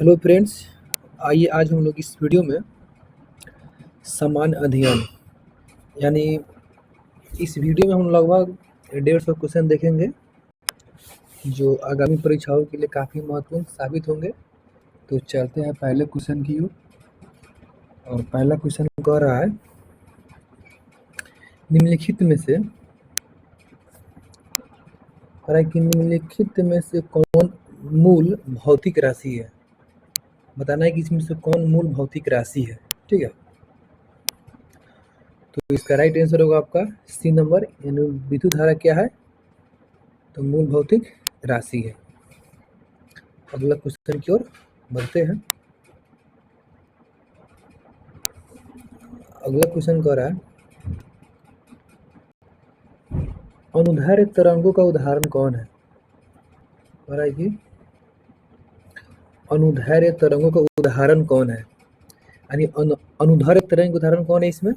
Hello friends, आइए आज हम लोग इस वीडियो में सामान्य अध्ययन यानी इस वीडियो में हम लगभग 150 क्वेश्चन देखेंगे जो आगामी परीक्षाओं के लिए काफ़ी महत्वपूर्ण साबित होंगे। तो चलते हैं पहले क्वेश्चन की ओर। और पहला क्वेश्चन कह रहा है, निम्नलिखित में से कौन मूल भौतिक राशि है। बताना है कि इसमें से कौन मूल भौतिक राशि है। ठीक है, तो इसका राइट आंसर होगा आपका सी नंबर, यानी विद्युत धारा क्या है, तो मूल भौतिक राशि है। अगला क्वेश्चन की ओर बढ़ते हैं। अगला क्वेश्चन कह रहा है, अनुदैर्ध्य तरंगों का उदाहरण कौन है। कि अनुदैर्ध्य तरंगों का उदाहरण कौन है, यानी अनुदैर्ध्य तरंग उदाहरण कौन है इसमें।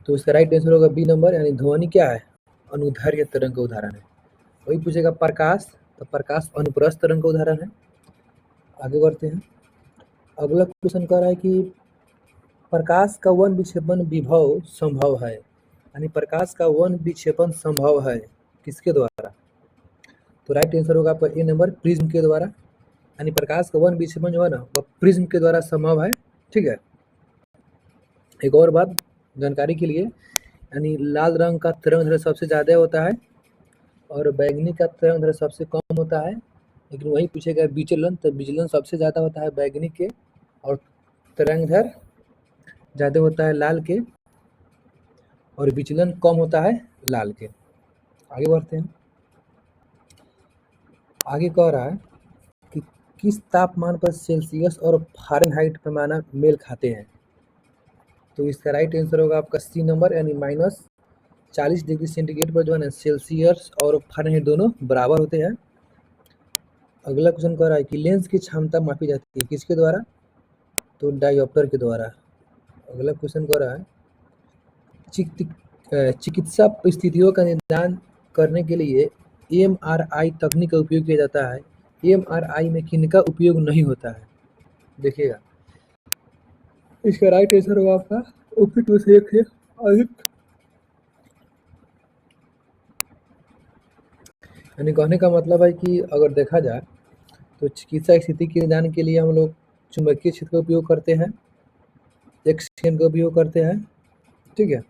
तो इसका राइट आंसर होगा बी नंबर, यानी ध्वनि क्या है, अनुदैर्ध्य तरंग का उदाहरण है। वही पूछेगा प्रकाश, तो प्रकाश अनुप्रस्थ तरंग का उदाहरण है। आगे बढ़ते हैं। अगला क्वेश्चन कह रहा है कि प्रकाश का वन विक्षेपण विभव संभव है, यानी प्रकाश का वन विक्षेपण संभव है किसके द्वारा। तो राइट आंसर होगा आपका ए नंबर, प्रिज्म के द्वारा। यानी प्रकाश का वन विक्षेपण जो है ना, वह प्रिज्म के द्वारा संभव है। ठीक है, एक और बात जानकारी के लिए, यानी लाल रंग का तरंग सबसे ज़्यादा होता है और बैंगनी का तरंग सबसे कम होता है। लेकिन वही पूछेगा विचलन, तो विचलन सबसे ज़्यादा होता है बैंगनी के और तरंग ज़्यादा होता है लाल के और विचलन कम होता है लाल के। आगे बढ़ते हैं। आगे कह रहा है कि किस तापमान पर सेल्सियस और फ़ारेनहाइट पैमाना मेल खाते हैं। तो इसका राइट आंसर होगा आपका सी नंबर, यानी -40 डिग्री सेंटीग्रेड पर जो है ना सेल्सियस और फ़ारेनहाइट दोनों बराबर होते हैं। अगला क्वेश्चन कह रहा है कि लेंस की क्षमता मापी जाती है किसके द्वारा, तो डायोप्टर के द्वारा। अगला क्वेश्चन कह रहा है, चिकित्सा स्थितियों का निदान करने के लिए एमआरआई तकनीक का उपयोग किया जाता है। एमआरआई में किनका उपयोग नहीं होता है, देखिएगा। इसका राइट आंसर होगा आपका ऑप्शन में से एक है अधिक, यानी कहने का मतलब है कि अगर देखा जाए तो चिकित्सा स्थिति के निदान के लिए हम लोग चुंबकीय क्षेत्र का उपयोग करते हैं, एक्स किरण का उपयोग करते हैं। ठीक है,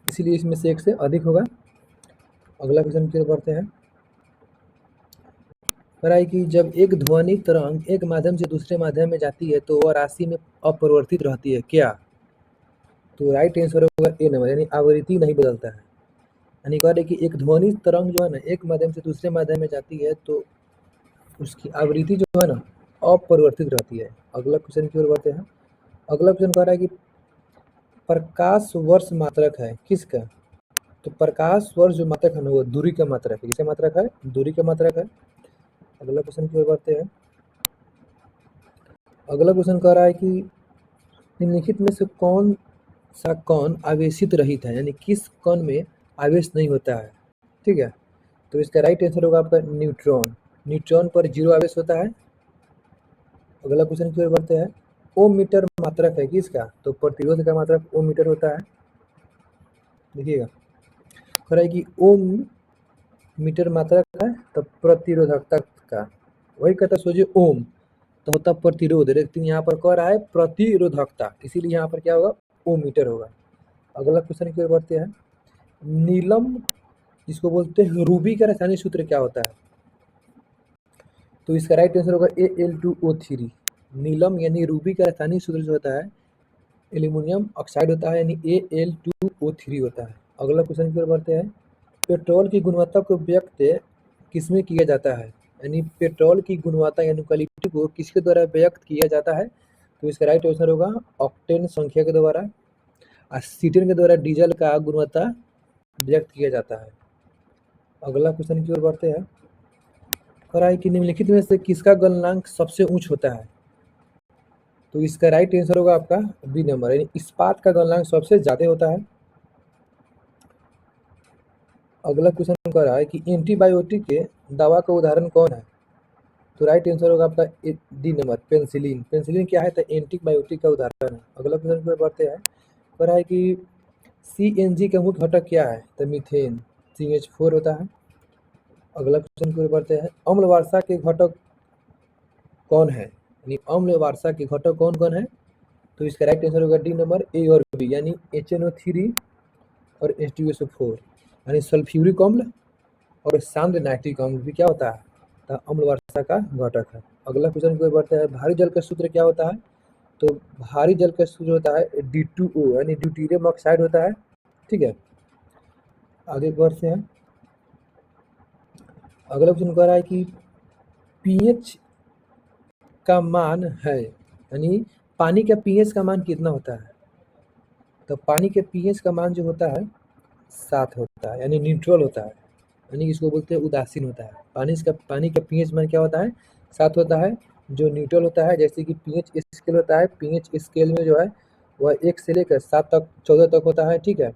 इसीलिए इसमें से एक से अधिक होगा। अगला क्वेश्चन की ओर बढ़ते हैं। कह रहा है कि जब एक ध्वनि तरंग एक माध्यम से दूसरे माध्यम में जाती है तो वह राशि में अपरिवर्तित रहती है क्या। तो राइट आंसर होगा ए नंबर, यानी आवृत्ति नहीं बदलता है। यानी कह रहे कि एक ध्वनि तरंग जो है ना एक माध्यम से दूसरे माध्यम में जाती है तो उसकी आवृत्ति जो है ना अपरिवर्तित रहती है। अगला क्वेश्चन की ओर बढ़ते हैं। अगला क्वेश्चन कह रहा है कि प्रकाश वर्ष मात्रक है किसका। तो प्रकाश वर्ष जो मात्रक है ना वो दूरी का मात्रक है। किसका मात्रक है, दूरी का मात्रक है। अगला क्वेश्चन की ओर बढ़ते हैं। अगला क्वेश्चन कह रहा है कि निम्नलिखित में से कौन सा कण आवेशित रहित है, यानी किस कण में आवेश नहीं होता है। ठीक है, तो इसका राइट आंसर होगा आपका न्यूट्रॉन। न्यूट्रॉन पर 0 आवेश होता है। अगला क्वेश्चन की ओर बढ़ते हैं। ओम मीटर मात्रक है किसका, तो प्रतिरोध का मात्रक ओम मीटर होता है। देखिएगा, कह रहा है कि ओम मीटर मात्रक है तो प्रतिरोधकता का, वही कहता सोचिए ओम तो होता प्रतिरोध, लेकिन यहाँ पर कह रहा है प्रतिरोधकता, इसीलिए यहाँ पर क्या होगा, ओम मीटर होगा। अगला क्वेश्चन की ओर बढ़ते हैं। नीलम जिसको बोलते हैं रूबी का रासायनिक सूत्र क्या होता है। तो इसका राइट आंसर होगा Al2O3। नीलम यानी रूबी का रासायनिक सूत्र जो होता है एल्यूमिनियम ऑक्साइड होता है, यानी Al2O3 होता है। अगला क्वेश्चन की ओर बढ़ते हैं। पेट्रोल की गुणवत्ता को व्यक्त किसमें किया जाता है, यानी पेट्रोल की गुणवत्ता यानी क्वालिटी को किसके द्वारा व्यक्त किया जाता है। तो इसका राइट आंसर होगा ऑक्टेन संख्या के द्वारा। एसीटेन के द्वारा डीजल का गुणवत्ता व्यक्त किया जाता है। अगला क्वेश्चन की ओर बढ़ते हैं। कह रहा है कि निम्नलिखित में से किसका गलनांक सबसे ऊंच होता है। तो इसका राइट आंसर होगा आपका बी नंबर, यानी इस्पात का गलनांक सबसे ज्यादा होता है। अगला क्वेश्चन कह रहा है कि एंटीबायोटिक के दवा का उदाहरण कौन है। तो राइट आंसर होगा आपका डी नंबर, पेनिसिलिन। पेनिसिलिन क्या है? तो एंटीबायोटिक का उदाहरण है। अगला क्वेश्चन पे बढ़ते हैं। कह रहा है कि सीएनजी का मुख्य घटक क्या है? तो मीथेन, CH4 होता है। अगला क्वेश्चन की ओर बढ़ते हैं। अम्ल वर्षा के घटक कौन है? यानी अम्ल वर्षा के घटक कौन कौन है? तो इसका राइट आंसर होगा डी नंबर, ए और बी, यानी HNO3 और H2SO4, यानी सल्फ्यूरिक अम्ल और शांत नाइट्रिक अम्ल भी क्या होता है? तो अम्ल वर्षा का घटक है। अगला क्वेश्चन की ओर बढ़ते हैं। भारी जल का सूत्र क्या होता है? तो भारी जल का सूत्र होता है D2O, यानी ड्यूटीरियम ऑक्साइड होता है। ठीक है, आगे बढ़ते हैं। अगला क्वेश्चन कह रहा है कि पीएच का मान है, यानी पानी का पीएच का मान कितना होता है? तो पानी के पीएच का मान जो होता है 7 होता है, यानी न्यूट्रल होता है, यानी इसको बोलते हैं उदासीन होता है। पानी का पीएच मान क्या होता है? 7 होता है, जो न्यूट्रल होता है। जैसे कि पीएच स्केल होता है, पीएच स्केल में जो है वह 1 से लेकर 7 तक 14 तक होता है। ठीक है,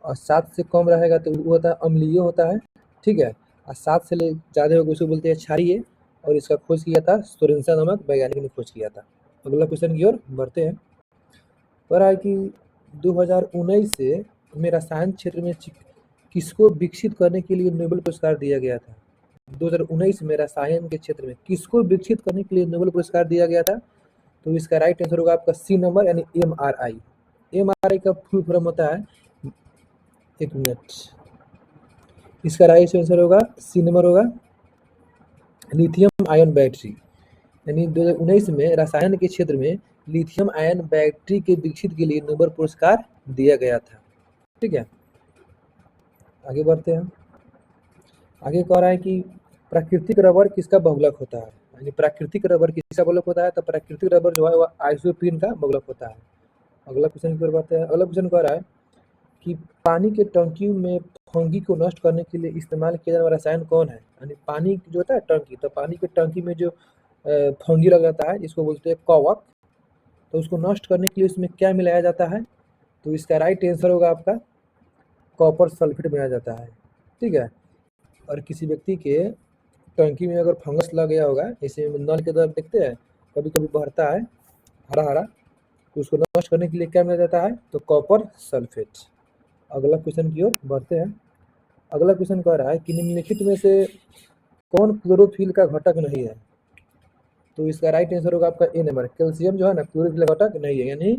और 7 से कम रहेगा तो वो होता है अम्लीय होता है। ठीक है, और 7 से ज़्यादा होगा उसको बोलते हैं क्षारीय, और इसका खोज किया था सोरेनसन नामक वैज्ञानिक ने खोज किया था। अगला क्वेश्चन की ओर बढ़ते हैं। कह रहा है कि 2019 से में रसायन क्षेत्र में किसको विकसित करने के लिए नोबेल पुरस्कार दिया गया था? 2019 में रसायन के क्षेत्र में किसको विकसित करने के लिए नोबेल पुरस्कार दिया गया था? तो इसका राइट आंसर होगा आपका सी नंबर, यानी MRI। MRI का फुल फॉर्म होता है, एक मिनट, इसका राइट आंसर होगा सी नंबर होगा लिथियम आयन बैटरी। यानी 2019 में रसायन के क्षेत्र में लिथियम आयन बैटरी के विकसित के लिए नोबेल पुरस्कार दिया गया था। ठीक है, आगे बढ़ते हैं। आगे कह रहा है कि प्राकृतिक रबर किसका बहुलक होता है? यानी प्राकृतिक रबर किसका बहुलक होता है? तो प्राकृतिक रबर जो है वह आइसोप्रीन का बहुलक होता है। अगला क्वेश्चन की ओर बढ़ते हैं। अगला क्वेश्चन कह रहा है कि पानी के टंकी में फंगी को नष्ट करने के लिए इस्तेमाल किया जाने वाला रसायन कौन है? यानी पानी जो होता है टंकी, तो पानी के टंकी में जो फंगी लग जाता है जिसको बोलते हैं कवक, तो उसको नष्ट करने के लिए उसमें क्या मिलाया जाता है? तो इसका राइट आंसर होगा आपका कॉपर सल्फेट मिलाया जाता है। ठीक है, और किसी व्यक्ति के टंकी में अगर फंगस लग गया होगा, जैसे नल के द्वारा देखते हैं कभी कभी बढ़ता है हरा हरा, तो उसको नष्ट करने के लिए क्या मिलाया जाता है? तो कॉपर सल्फेट। अगला क्वेश्चन की ओर बढ़ते हैं। अगला क्वेश्चन कह रहा है कि निम्नलिखित में से कौन क्लोरोफिल का घटक नहीं है? तो इसका राइट आंसर होगा आपका ए नंबर, कैल्शियम जो है ना क्लोरोफिल का घटक नहीं है। यानी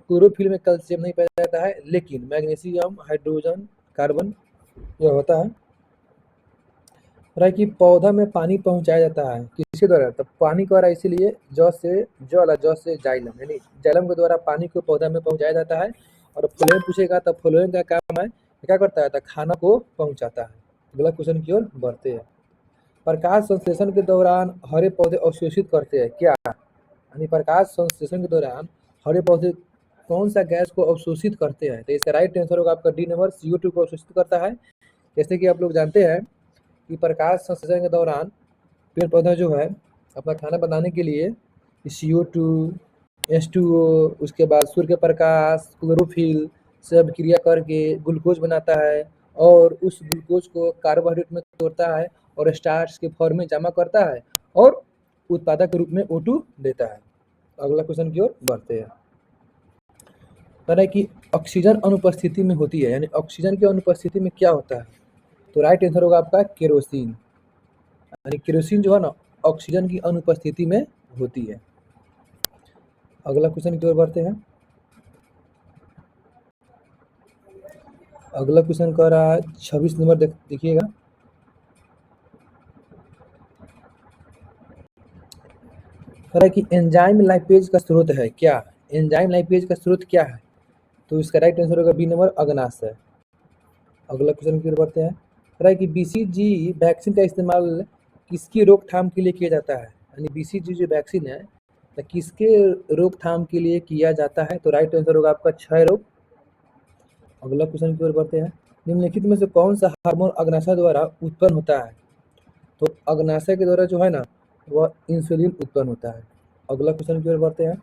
क्लोरोफिल में कैल्शियम नहीं पाया जाता है, लेकिन मैग्नीशियम, हाइड्रोजन, कार्बन यह होता है। कि पौधा में पानी पहुंचाया जाता है किसके द्वारा? तो पानी के द्वारा, इसीलिए जौ से जाइलम, यानी जाइलम के द्वारा पानी को पौधा में पहुंचाया जाता है। और फ्लोएम पूछेगा तो फ्लोएम का काम है क्या करता है? तो खाना को पहुंचाता है। अगला क्वेश्चन की ओर बढ़ते हैं। प्रकाश संश्लेषण के दौरान हरे पौधे अवशोषित करते हैं क्या? यानी प्रकाश संश्लेषण के दौरान हरे पौधे कौन सा गैस को अवशोषित करते हैं? तो इसका राइट आंसर होगा आपका डी नंबर, CO2 को अवशोषित करता है। जैसे कि आप लोग जानते हैं कि प्रकाश संश्लेषण के दौरान पेड़ पौधा जो है अपना खाना बनाने के लिए CO2, H2O, उसके बाद सूर्य के प्रकाश, क्लोरोफिल सब क्रिया करके ग्लूकोज बनाता है, और उस ग्लूकोज को कार्बोहाइड्रेट में तोड़ता है और स्टार्च के फॉर्म में जमा करता है और उत्पादक के रूप में O2 देता है। अगला क्वेश्चन की ओर बढ़ते हैं। कह रहा है कि ऑक्सीजन अनुपस्थिति में होती है, यानी ऑक्सीजन की अनुपस्थिति में क्या होता है? तो राइट आंसर होगा आपका केरोसिन, यानी केरोसिन जो है ना ऑक्सीजन की अनुपस्थिति में होती है। अगला क्वेश्चन की ओर बढ़ते हैं। अगला क्वेश्चन कह रहा है 26 नंबर देखिएगा। कह रहा है कि एंजाइम लाइपेज का स्रोत है क्या? एंजाइम लाइपेज का स्रोत क्या है? तो इसका राइट आंसर होगा बी नंबर, अग्नाशय। अगला क्वेश्चन की ओर बढ़ते हैं। कह रहा है कि BCG वैक्सीन का इस्तेमाल किसकी रोकथाम के लिए किया जाता है? यानी BCG जो वैक्सीन है तो किसके रोकथाम के लिए किया जाता है? तो राइट आंसर होगा आपका क्षय रोग। अगला क्वेश्चन की ओर बढ़ते हैं। निम्नलिखित में से कौन सा हार्मोन अग्नाशय द्वारा उत्पन्न होता है? तो अग्नाशय के द्वारा जो है ना वह इंसुलिन उत्पन्न होता है। अगला क्वेश्चन की ओर बढ़ते हैं।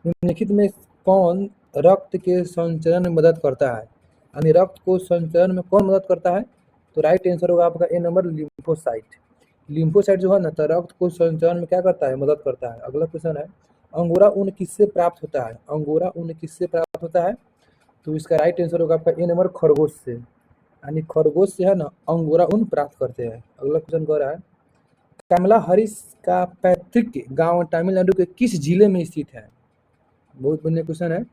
निम्नलिखित में कौन रक्त के संचरण में मदद करता है? यानी रक्त को संचरण में कौन मदद करता है? तो राइट आंसर होगा आपका ए नंबर, लिम्फोसाइट। लिम्फोसाइट जो है ना तो रक्त को संचरण में क्या करता है, मदद करता है। अगला क्वेश्चन है, अंगोरा ऊन किससे प्राप्त होता है? अंगोरा ऊन किससे प्राप्त होता है? तो इसका राइट आंसर होगा आपका ए नंबर, खरगोश से। यानी खरगोश से है ना अंगोरा ऊन प्राप्त करते हैं। अगला क्वेश्चन कह रहा है, कमला हरीश का पैतृक गांव तमिलनाडु के किस जिले में स्थित है? बहुत बढ़िया क्वेश्चन है।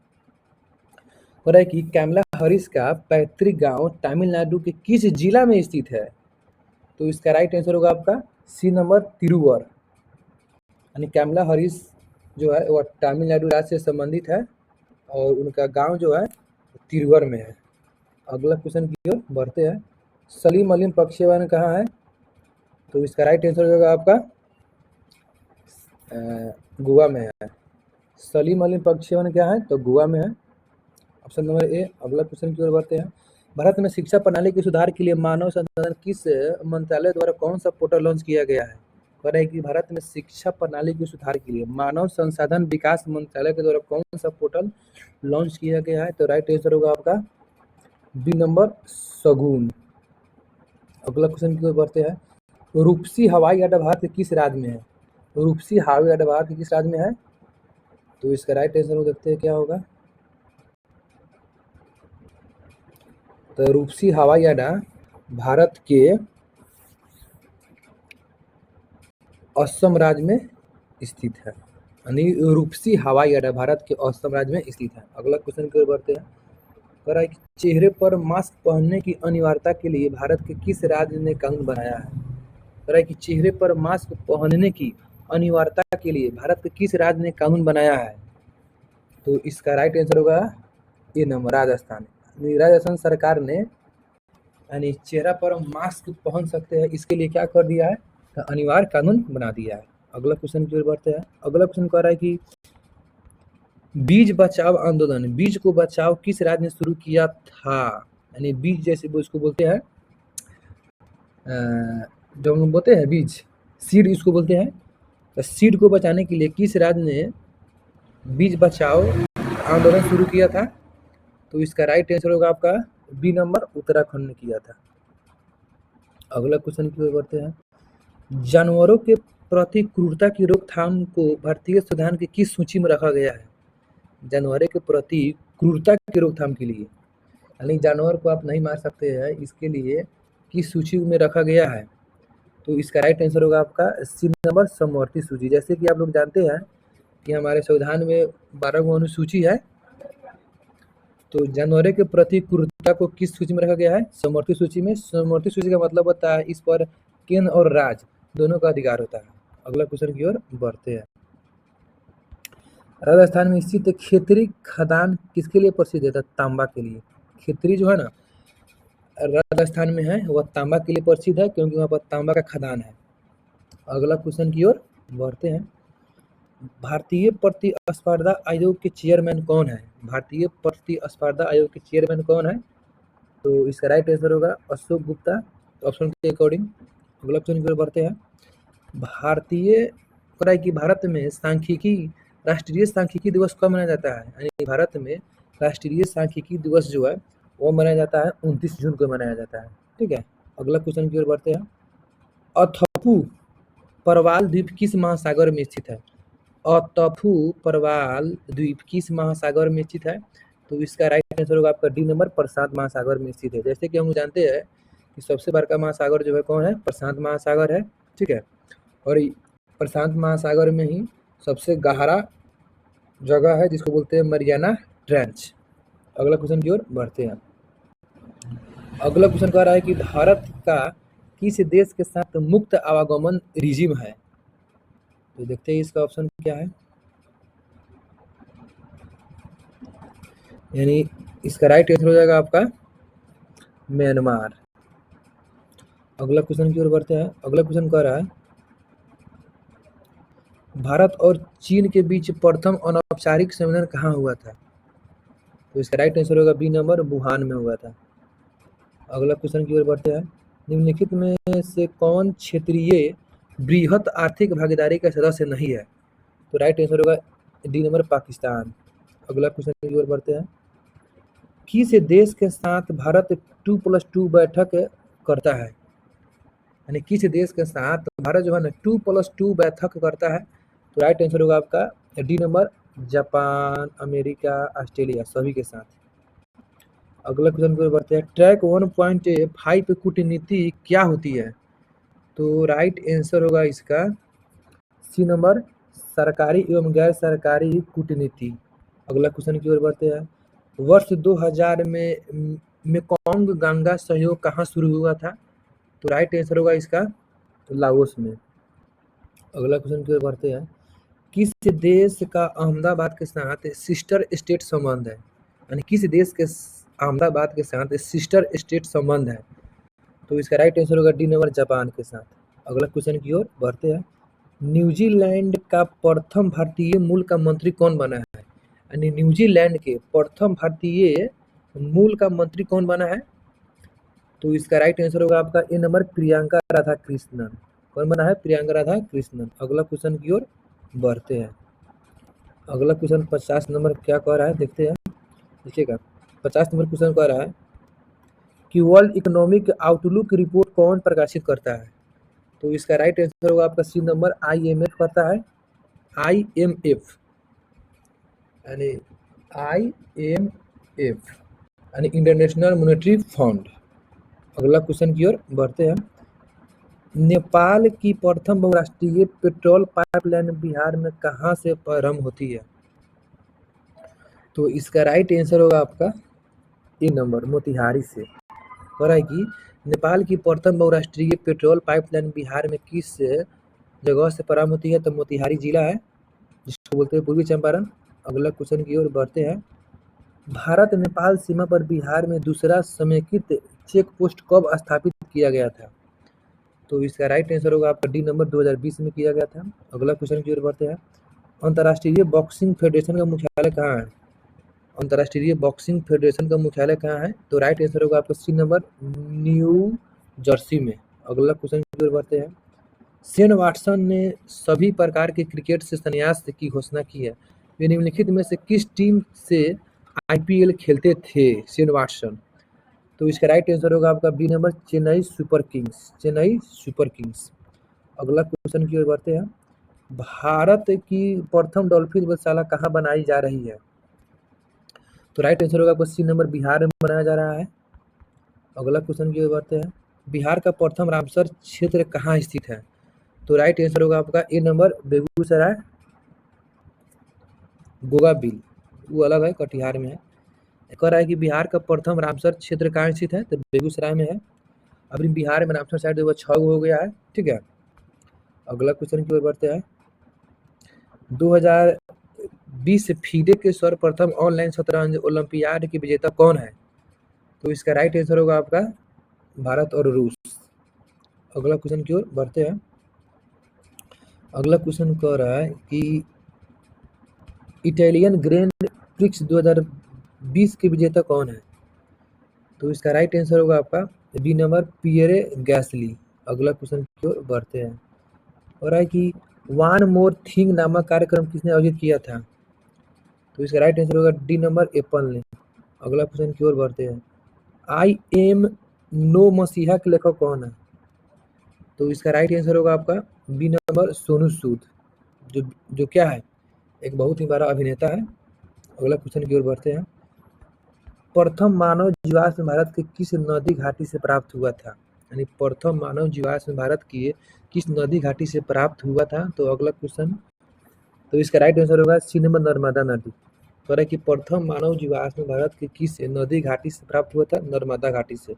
कह रहा है कि कमला हरीश का पैतृक गांव तमिलनाडु के किस जिला में स्थित है? तो इसका राइट आंसर होगा आपका सी नंबर, तिरुवर। यानी कमला हरीश जो है वह तमिलनाडु राज्य से संबंधित है और उनका गांव जो है तिरुवर में है। अगला क्वेश्चन की ओर बढ़ते हैं, सलीम अलीम पक्षी वन कहाँ है? तो इसका राइट आंसर होगा आपका गोवा में है। सलीम अलीम पक्षी वन क्या है? तो गोवा में है, ऑप्शन नंबर ए। अगला क्वेश्चन की ओर बढ़ते हैं, भारत में शिक्षा प्रणाली के सुधार के लिए मानव संसाधन किस मंत्रालय द्वारा कौन सा पोर्टल लॉन्च किया गया है? कह रहे हैं कि भारत में शिक्षा प्रणाली के सुधार के लिए मानव संसाधन विकास मंत्रालय के द्वारा कौन सा पोर्टल लॉन्च किया गया है? तो राइट आंसर होगा आपका बी नंबर, शगुन। अगला क्वेश्चन की ओर बढ़ते हैं, रूपसी हवाई अड्डा भारत के किस राज्य में है? रूपसी हवाई अड्डा भारत के किस राज्य में है? तो इसका राइट आंसर देखते हैं क्या होगा। तो रूपसी हवाई अड्डा भारत के असम राज्य में स्थित है। यानी रूपसी हवाई अड्डा भारत के असम राज्य में स्थित है। अगला क्वेश्चन की ओर बढ़ते हैं, कह रहा है कि चेहरे पर मास्क पहनने की अनिवार्यता के लिए भारत के किस राज्य ने कानून बनाया है? कह रहा है कि चेहरे पर मास्क पहनने की अनिवार्यता के लिए भारत के किस राज्य ने कानून बनाया है? तो इसका राइट आंसर होगा ए नंबर, राजस्थान। राजस्थान सरकार ने यानी चेहरा पर मास्क पहन सकते हैं इसके लिए क्या कर दिया है, तो अनिवार्य कानून बना दिया है। अगला क्वेश्चन की ओर बढ़ते हैं, अगला क्वेश्चन कह रहा है कि बीज बचाओ आंदोलन, बीज को बचाओ किस राज्य ने शुरू किया था? यानी बीज जैसे उसको बोलते हैं, जो हम बोलते हैं बीज, सीड इसको बोलते हैं। तो सीड को बचाने के लिए किस राज्य ने बीज बचाओ आंदोलन शुरू किया था? तो इसका राइट आंसर होगा आपका बी नंबर, उत्तराखंड ने किया था। अगला क्वेश्चन की ओर बढ़ते हैं, जानवरों के प्रति क्रूरता की रोकथाम को भारतीय संविधान की किस सूची में रखा गया है? जानवरों के प्रति क्रूरता की रोकथाम के लिए, यानी जानवर को आप नहीं मार सकते हैं इसके लिए किस सूची में रखा गया है? तो इसका राइट आंसर होगा आपका सी नंबर, समवर्ती सूची। जैसे कि आप लोग जानते हैं कि हमारे संविधान में 12 अनुसूची है, तो जानवरों के प्रति क्रूरता को किस सूची में रखा गया है? समवर्ती सूची में। समवर्ती सूची का मतलब होता है इस पर केंद्र और राज्य दोनों का अधिकार होता है। अगला क्वेश्चन की ओर बढ़ते हैं, राजस्थान में स्थित खेतरी खदान किसके लिए प्रसिद्ध है? तांबा के लिए। खेतरी जो है ना राजस्थान में है, वह तांबा के लिए प्रसिद्ध है क्योंकि वहाँ पर तांबा का खदान है। अगला क्वेश्चन की ओर बढ़ते हैं, भारतीय प्रतिस्पर्धा आयोग के चेयरमैन कौन है? भारतीय प्रतिस्पर्धा आयोग के चेयरमैन कौन है? तो इसका राइट आंसर होगा अशोक गुप्ता, ऑप्शन के अकॉर्डिंग। अगला क्वेश्चन की ओर बढ़ते हैं, भारत में सांख्यिकी राष्ट्रीय सांख्यिकी दिवस कब मनाया जाता है? यानी भारत में राष्ट्रीय सांख्यिकी दिवस जो है वो मनाया जाता है 29 जून को मनाया जाता है। ठीक है, अगला क्वेश्चन की ओर बढ़ते हैं, अथपू परवाल द्वीप किस महासागर में स्थित है? अथपू परवाल द्वीप किस महासागर में स्थित है? तो इसका राइट आंसर होगा आपका डी नंबर, प्रशांत महासागर में स्थित है। जैसे कि हम जानते हैं कि सबसे बड़ा महासागर जो है कौन है? प्रशांत महासागर है। ठीक है, और प्रशांत महासागर में ही सबसे गहरा जगह है जिसको बोलते हैं मरियाना ट्रेंच। अगला क्वेश्चन की ओर बढ़ते हैं, अगला क्वेश्चन कह रहा है कि भारत का किस देश के साथ मुक्त आवागमन रिजिम है? तो देखते हैं इसका ऑप्शन क्या है, यानी इसका राइट आंसर हो जाएगा आपका म्यांमार। अगला क्वेश्चन की ओर बढ़ते हैं, अगला क्वेश्चन कह रहा है भारत और चीन के बीच प्रथम अनौपचारिक सम्मेलन कहाँ हुआ था? तो इसका राइट आंसर होगा बी नंबर, वुहान में हुआ था। अगला क्वेश्चन की ओर बढ़ते हैं, निम्नलिखित में से कौन क्षेत्रीय बृहत आर्थिक भागीदारी का सदस्य नहीं है? तो राइट आंसर होगा डी नंबर, पाकिस्तान। अगला क्वेश्चन की ओर बढ़ते हैं, किस देश के साथ भारत 2+2 बैठक करता है? यानी किस देश के साथ भारत जो है ना 2+2 बैठक करता है? तो राइट आंसर होगा आपका D number, Japan, America, Australia सभी के साथ। अगला क्वेश्चन को बढ़ते हैं, ट्रैक 1.5 कूटनीति क्या होती है? तो राइट आंसर होगा इसका सी नंबर, सरकारी एवं गैर सरकारी कूटनीति। अगला क्वेश्चन की ओर बढ़ते हैं, वर्ष 2000 में मेकोंग गंगा सहयोग कहाँ शुरू हुआ था? तो राइट आंसर होगा इसका लाओस में। अगला क्वेश्चन की ओर बढ़ते हैं, किस देश का अहमदाबाद के साथ सिस्टर स्टेट संबंध है? यानी किस देश के अहमदाबाद के साथ सिस्टर स्टेट संबंध है? तो इसका राइट आंसर होगा डी नंबर, जापान के साथ। अगला क्वेश्चन की ओर बढ़ते हैं, न्यूजीलैंड का प्रथम भारतीय मूल का मंत्री कौन बना है? यानी न्यूजीलैंड के प्रथम भारतीय मूल का मंत्री कौन बना है? तो इसका राइट आंसर होगा आपका ए नंबर, प्रियंका राधा कृष्णन। कौन बना है? प्रियंका राधा कृष्णन। अगला क्वेश्चन की ओर बढ़ते हैं, अगला क्वेश्चन 50 नंबर क्या कह रहा है देखते हैं। देखिएगा 50 नंबर क्वेश्चन कह रहा है कि वर्ल्ड इकोनॉमिक आउटलुक रिपोर्ट कौन प्रकाशित करता है? तो इसका राइट आंसर होगा आपका सी नंबर, IMF करता है। IMF यानी IMF यानी इंटरनेशनल मॉनेटरी फंड। अगला क्वेश्चन की ओर बढ़ते हैं, नेपाल की प्रथम बहुराष्ट्रीय पेट्रोल पाइपलाइन बिहार में कहाँ से प्रारंभ होती है? तो इसका राइट आंसर होगा आपका ए नंबर, मोतिहारी से। हो रहा है कि नेपाल की प्रथम बहुराष्ट्रीय पेट्रोल पाइपलाइन बिहार में किस जगह से प्रारंभ होती है? तो मोतिहारी जिला है, जिसको बोलते हैं पूर्वी चंपारण। अगला क्वेश्चन की ओर बढ़ते हैं, भारत नेपाल सीमा पर बिहार में दूसरा समेकित चेक पोस्ट कब स्थापित किया गया था? तो इसका राइट आंसर होगा आपका डी नंबर, 2020 में किया गया था। अगला क्वेश्चन की ओर बढ़ते हैं, अंतर्राष्ट्रीय बॉक्सिंग फेडरेशन का मुख्यालय कहाँ है? अंतर्राष्ट्रीय बॉक्सिंग फेडरेशन का मुख्यालय कहाँ है? तो राइट आंसर होगा आपका सी नंबर, न्यू जर्सी में। अगला क्वेश्चन की ओर बढ़ते हैं, शेन वाटसन ने सभी प्रकार के क्रिकेट से संन्यास की घोषणा की है। वे निम्नलिखित में से किस टीम से IPL खेलते थे शेन वाटसन? तो इसका राइट आंसर होगा आपका B number, Chennai super kings, Chennai super kings. अगला क्वेश्चन की ओर बढ़ते हैं, भारत की प्रथम डॉल्फिन वेधशाला कहाँ बनाई जा रही है? तो राइट आंसर होगा आपका सी नंबर, बिहार में बनाया जा रहा है। अगला क्वेश्चन की ओर बढ़ते हैं, बिहार का प्रथम रामसर क्षेत्र कहाँ स्थित है? तो राइट आंसर होगा आपका ए नंबर, बेगूसराय, गोगाबिल, वो अलग है, कटिहार में है। कह रहा है कि बिहार का प्रथम रामसर क्षेत्र कहाँ स्थित है? तो बेगूसराय में है। अभी बिहार में रामसर साइड 6 हो गया है, ठीक है। अगला क्वेश्चन की ओर बढ़ते हैं, 2020 फीडे के सर्वप्रथम ऑनलाइन शतरंज ओलंपियाड की विजेता कौन है? तो इसका राइट आंसर होगा आपका भारत और रूस। अगला क्वेश्चन की ओर बढ़ते हैं, अगला क्वेश्चन कह रहा है कि इटालियन ग्रैंड प्रिक्स 2020 के विजेता कौन है? तो इसका राइट आंसर होगा आपका बी नंबर, पियरे गैसली। अगला क्वेश्चन की ओर बढ़ते हैं, और है कि वन मोर थिंग नामक कार्यक्रम किसने आयोजित किया था? तो इसका राइट आंसर होगा डी नंबर, एप्पल ने। अगला क्वेश्चन की ओर बढ़ते हैं, आई एम नो मसीहा के लेखक कौन है? तो इसका राइट आंसर होगा आपका बी नंबर, सोनू सूद, जो क्या है, एक बहुत ही बड़ा अभिनेता है। अगला क्वेश्चन की ओर बढ़ते हैं, प्रथम मानव जीवाश्म भारत के किस नदी घाटी से प्राप्त हुआ था? यानी प्रथम मानव जीवाश्म भारत की किस नदी घाटी से प्राप्त हुआ था? तो अगला क्वेश्चन, तो इसका राइट आंसर होगा सी नंबर, नर्मदा नदी। कह रहा है कि प्रथम मानव जीवाश्म भारत के किस नदी घाटी से प्राप्त हुआ था? नर्मदा घाटी से।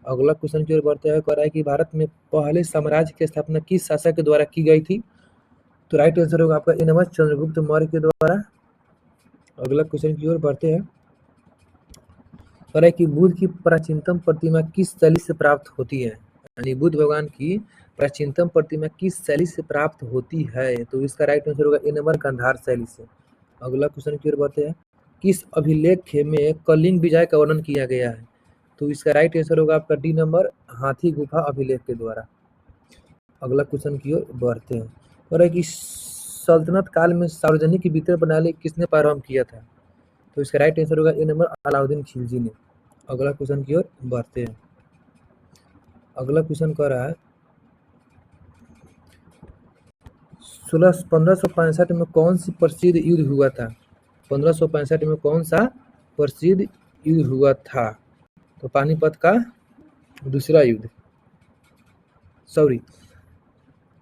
अगला क्वेश्चन की ओर बढ़ते हैं, कह रहा है कि भारत में पहले साम्राज्य की स्थापना किस शासक के द्वारा की गई थी? तो राइट आंसर होगा आपका ए नंबर, चंद्रगुप्त मौर्य के द्वारा। अगला क्वेश्चन की ओर बढ़ते हैं, कह रहा है कि बुद्ध की प्राचीनतम प्रतिमा किस शैली से प्राप्त होती है? यानी बुद्ध भगवान की प्राचीनतम प्रतिमा किस शैली से प्राप्त होती है? तो इसका राइट आंसर होगा ए नंबर, गांधार शैली से। अगला क्वेश्चन की ओर बढ़ते हैं, किस अभिलेख में कलिंग विजय का वर्णन किया गया है? तो इसका राइट आंसर होगा आपका डी नंबर, हाथी गुफा अभिलेख के द्वारा। अगला क्वेश्चन की ओर बढ़ते हैं, और है कि सल्तनत काल में सार्वजनिक वितरण प्रणाली किसने प्रारंभ किया था? तो इसका राइट आंसर होगा ए नंबर, अलाउद्दीन खिलजी ने। अगला क्वेश्चन की ओर बढ़ते हैं, अगला क्वेश्चन कह रहा है 1565 में कौन सी प्रसिद्ध युद्ध हुआ था? 1565 में कौन सा प्रसिद्ध युद्ध हुआ था? तो पानीपत का दूसरा युद्ध, सॉरी,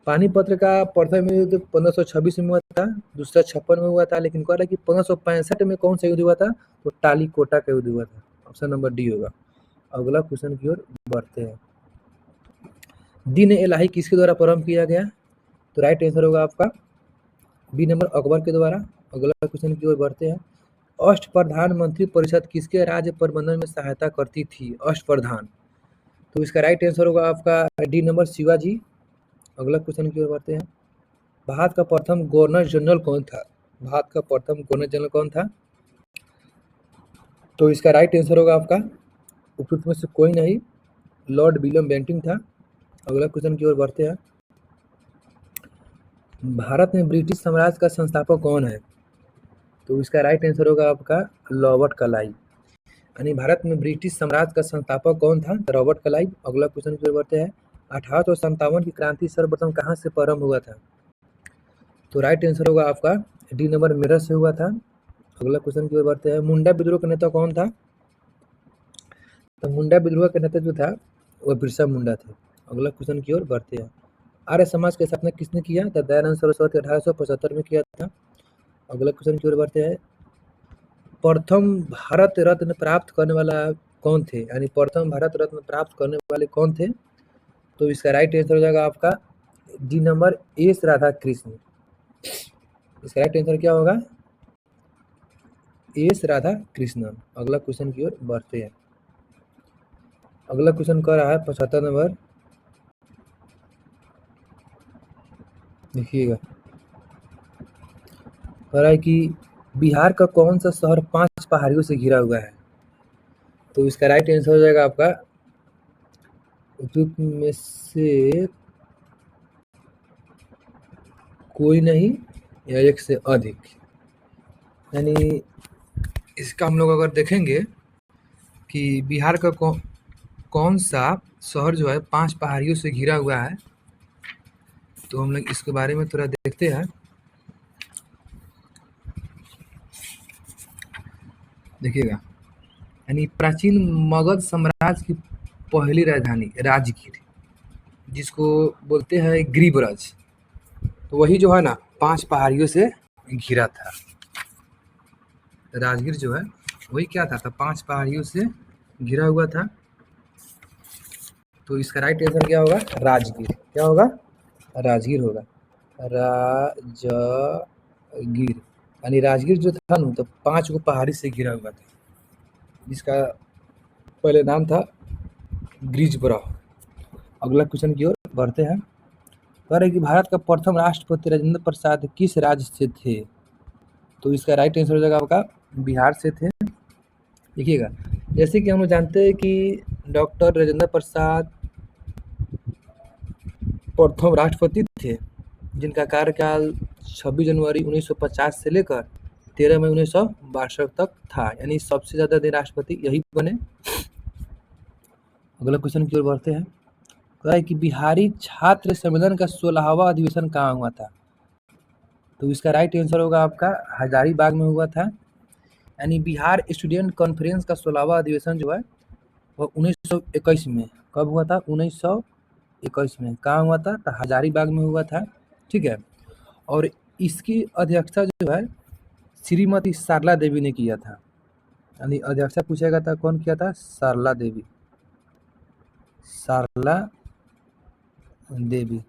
पानीपत का प्रथम युद्ध 1526 में हुआ था, दूसरा 56 में हुआ था, लेकिन कह रहा है कि 1565 में कौन सा युद्ध हुआ था? तो टालीकोटा का युद्ध हुआ था। ऑप्शन नंबर डी होगा। अगला क्वेश्चन की ओर बढ़ते हैं। दीन इलाही किसके द्वारा प्रारंभ किया गया? तो राइट आंसर होगा आपका बी नंबर अकबर के द्वारा। अगला क्वेश्चन की ओर बढ़ते हैं। अष्टप्रधान मंत्री परिषद किसके राज्य प्रबंधन में सहायता करती थी? अष्टप्रधान, तो इसका राइट आंसर होगा आपका डी नंबर शिवाजी। अगला क्वेश्चन की ओर बढ़ते हैं। भारत का प्रथम गवर्नर जनरल कौन था? भारत का प्रथम गवर्नर जनरल कौन था? तो इसका राइट आंसर होगा आपका उपयुक्त में से कोई नहीं, लॉर्ड विलियम बेंटिंक था। अगला क्वेश्चन की ओर बढ़ते हैं। भारत में ब्रिटिश साम्राज्य का संस्थापक कौन है? तो इसका राइट आंसर होगा आपका रॉबर्ट क्लाइव। यानी भारत में ब्रिटिश साम्राज्य का संस्थापक कौन था? Robert Clive. अगला क्वेश्चन की ओर बढ़ते हैं। 1857 की क्रांति सर्वप्रथम कहाँ से प्रारंभ हुआ था? तो राइट आंसर होगा आपका डी नंबर मेरठ से हुआ था। अगला क्वेश्चन की ओर बढ़ते हैं। मुंडा विद्रोह का नेता कौन था? तो मुंडा विद्रोह का नेता जो था वह बिरसा मुंडा थे। अगला क्वेश्चन की ओर बढ़ते हैं। आर्य समाज की स्थापना किसने किया? तो दयानंद सरस्वती 1875 में किया था। अगला क्वेश्चन की ओर बढ़ते हैं। प्रथम भारत रत्न प्राप्त करने वाला कौन थे? यानी प्रथम भारत रत्न प्राप्त करने वाले कौन थे? तो इसका राइट आंसर हो जाएगा आपका D number S Radha Krishna. इसका राइट आंसर क्या होगा? एस राधा कृष्णन। अगला क्वेश्चन की ओर बढ़ते हैं। अगला क्वेश्चन कह रहा है 75 नंबर, देखिएगा, कह रहा है कि बिहार का कौन सा शहर 5 पहाड़ियों से घिरा हुआ है? तो इसका राइट आंसर हो जाएगा आपका उपयुक्त में से कोई नहीं या एक से अधिक। यानी इसका हम लोग अगर देखेंगे कि बिहार का कौन सा शहर जो है 5 पहाड़ियों से घिरा हुआ है, तो हम लोग इसके बारे में थोड़ा देखते हैं। देखिएगा, यानी प्राचीन मगध साम्राज्य की पहली राजधानी राजगीर, जिसको बोलते हैं गिरिब्रज, तो वही जो है ना 5 पहाड़ियों से घिरा था। राजगीर जो है वही क्या था? तो 5 पहाड़ियों से घिरा हुआ था। तो इसका राइट आंसर क्या होगा? राजगीर। क्या होगा? राजगीर होगा। राजगीर, यानी राजगीर जो था ना तो 5 गो पहाड़ी से घिरा हुआ था, जिसका पहले नाम था गिरिब्रज। अगला क्वेश्चन की ओर बढ़ते हैं। कह रहे कि भारत का प्रथम राष्ट्रपति राजेंद्र प्रसाद किस राज्य से थे? तो इसका राइट आंसर हो जाएगा आपका बिहार से थे। देखिएगा, जैसे कि हम लोग जानते हैं कि डॉक्टर राजेंद्र प्रसाद प्रथम राष्ट्रपति थे, जिनका कार्यकाल 26 जनवरी 1950 से लेकर 13 मई 1962 तक था, यानी सबसे ज़्यादा दिन राष्ट्रपति यही बने। अगला क्वेश्चन की ओर बढ़ते हैं। कहा है कि बिहारी छात्र सम्मेलन का 16वां अधिवेशन कहाँ हुआ था? तो इसका राइट आंसर होगा आपका हजारीबाग में हुआ था। यानी बिहार स्टूडेंट कॉन्फ्रेंस का 16वां अधिवेशन जो है वह 1921 में, कब हुआ था? 1921 में। कहाँ हुआ था? तो हजारीबाग में हुआ था। ठीक है, और इसकी अध्यक्षता जो है श्रीमती सरला देवी ने किया था। यानी अध्यक्षता पूछेगा था कौन किया था? सरला देवी। सरला देवी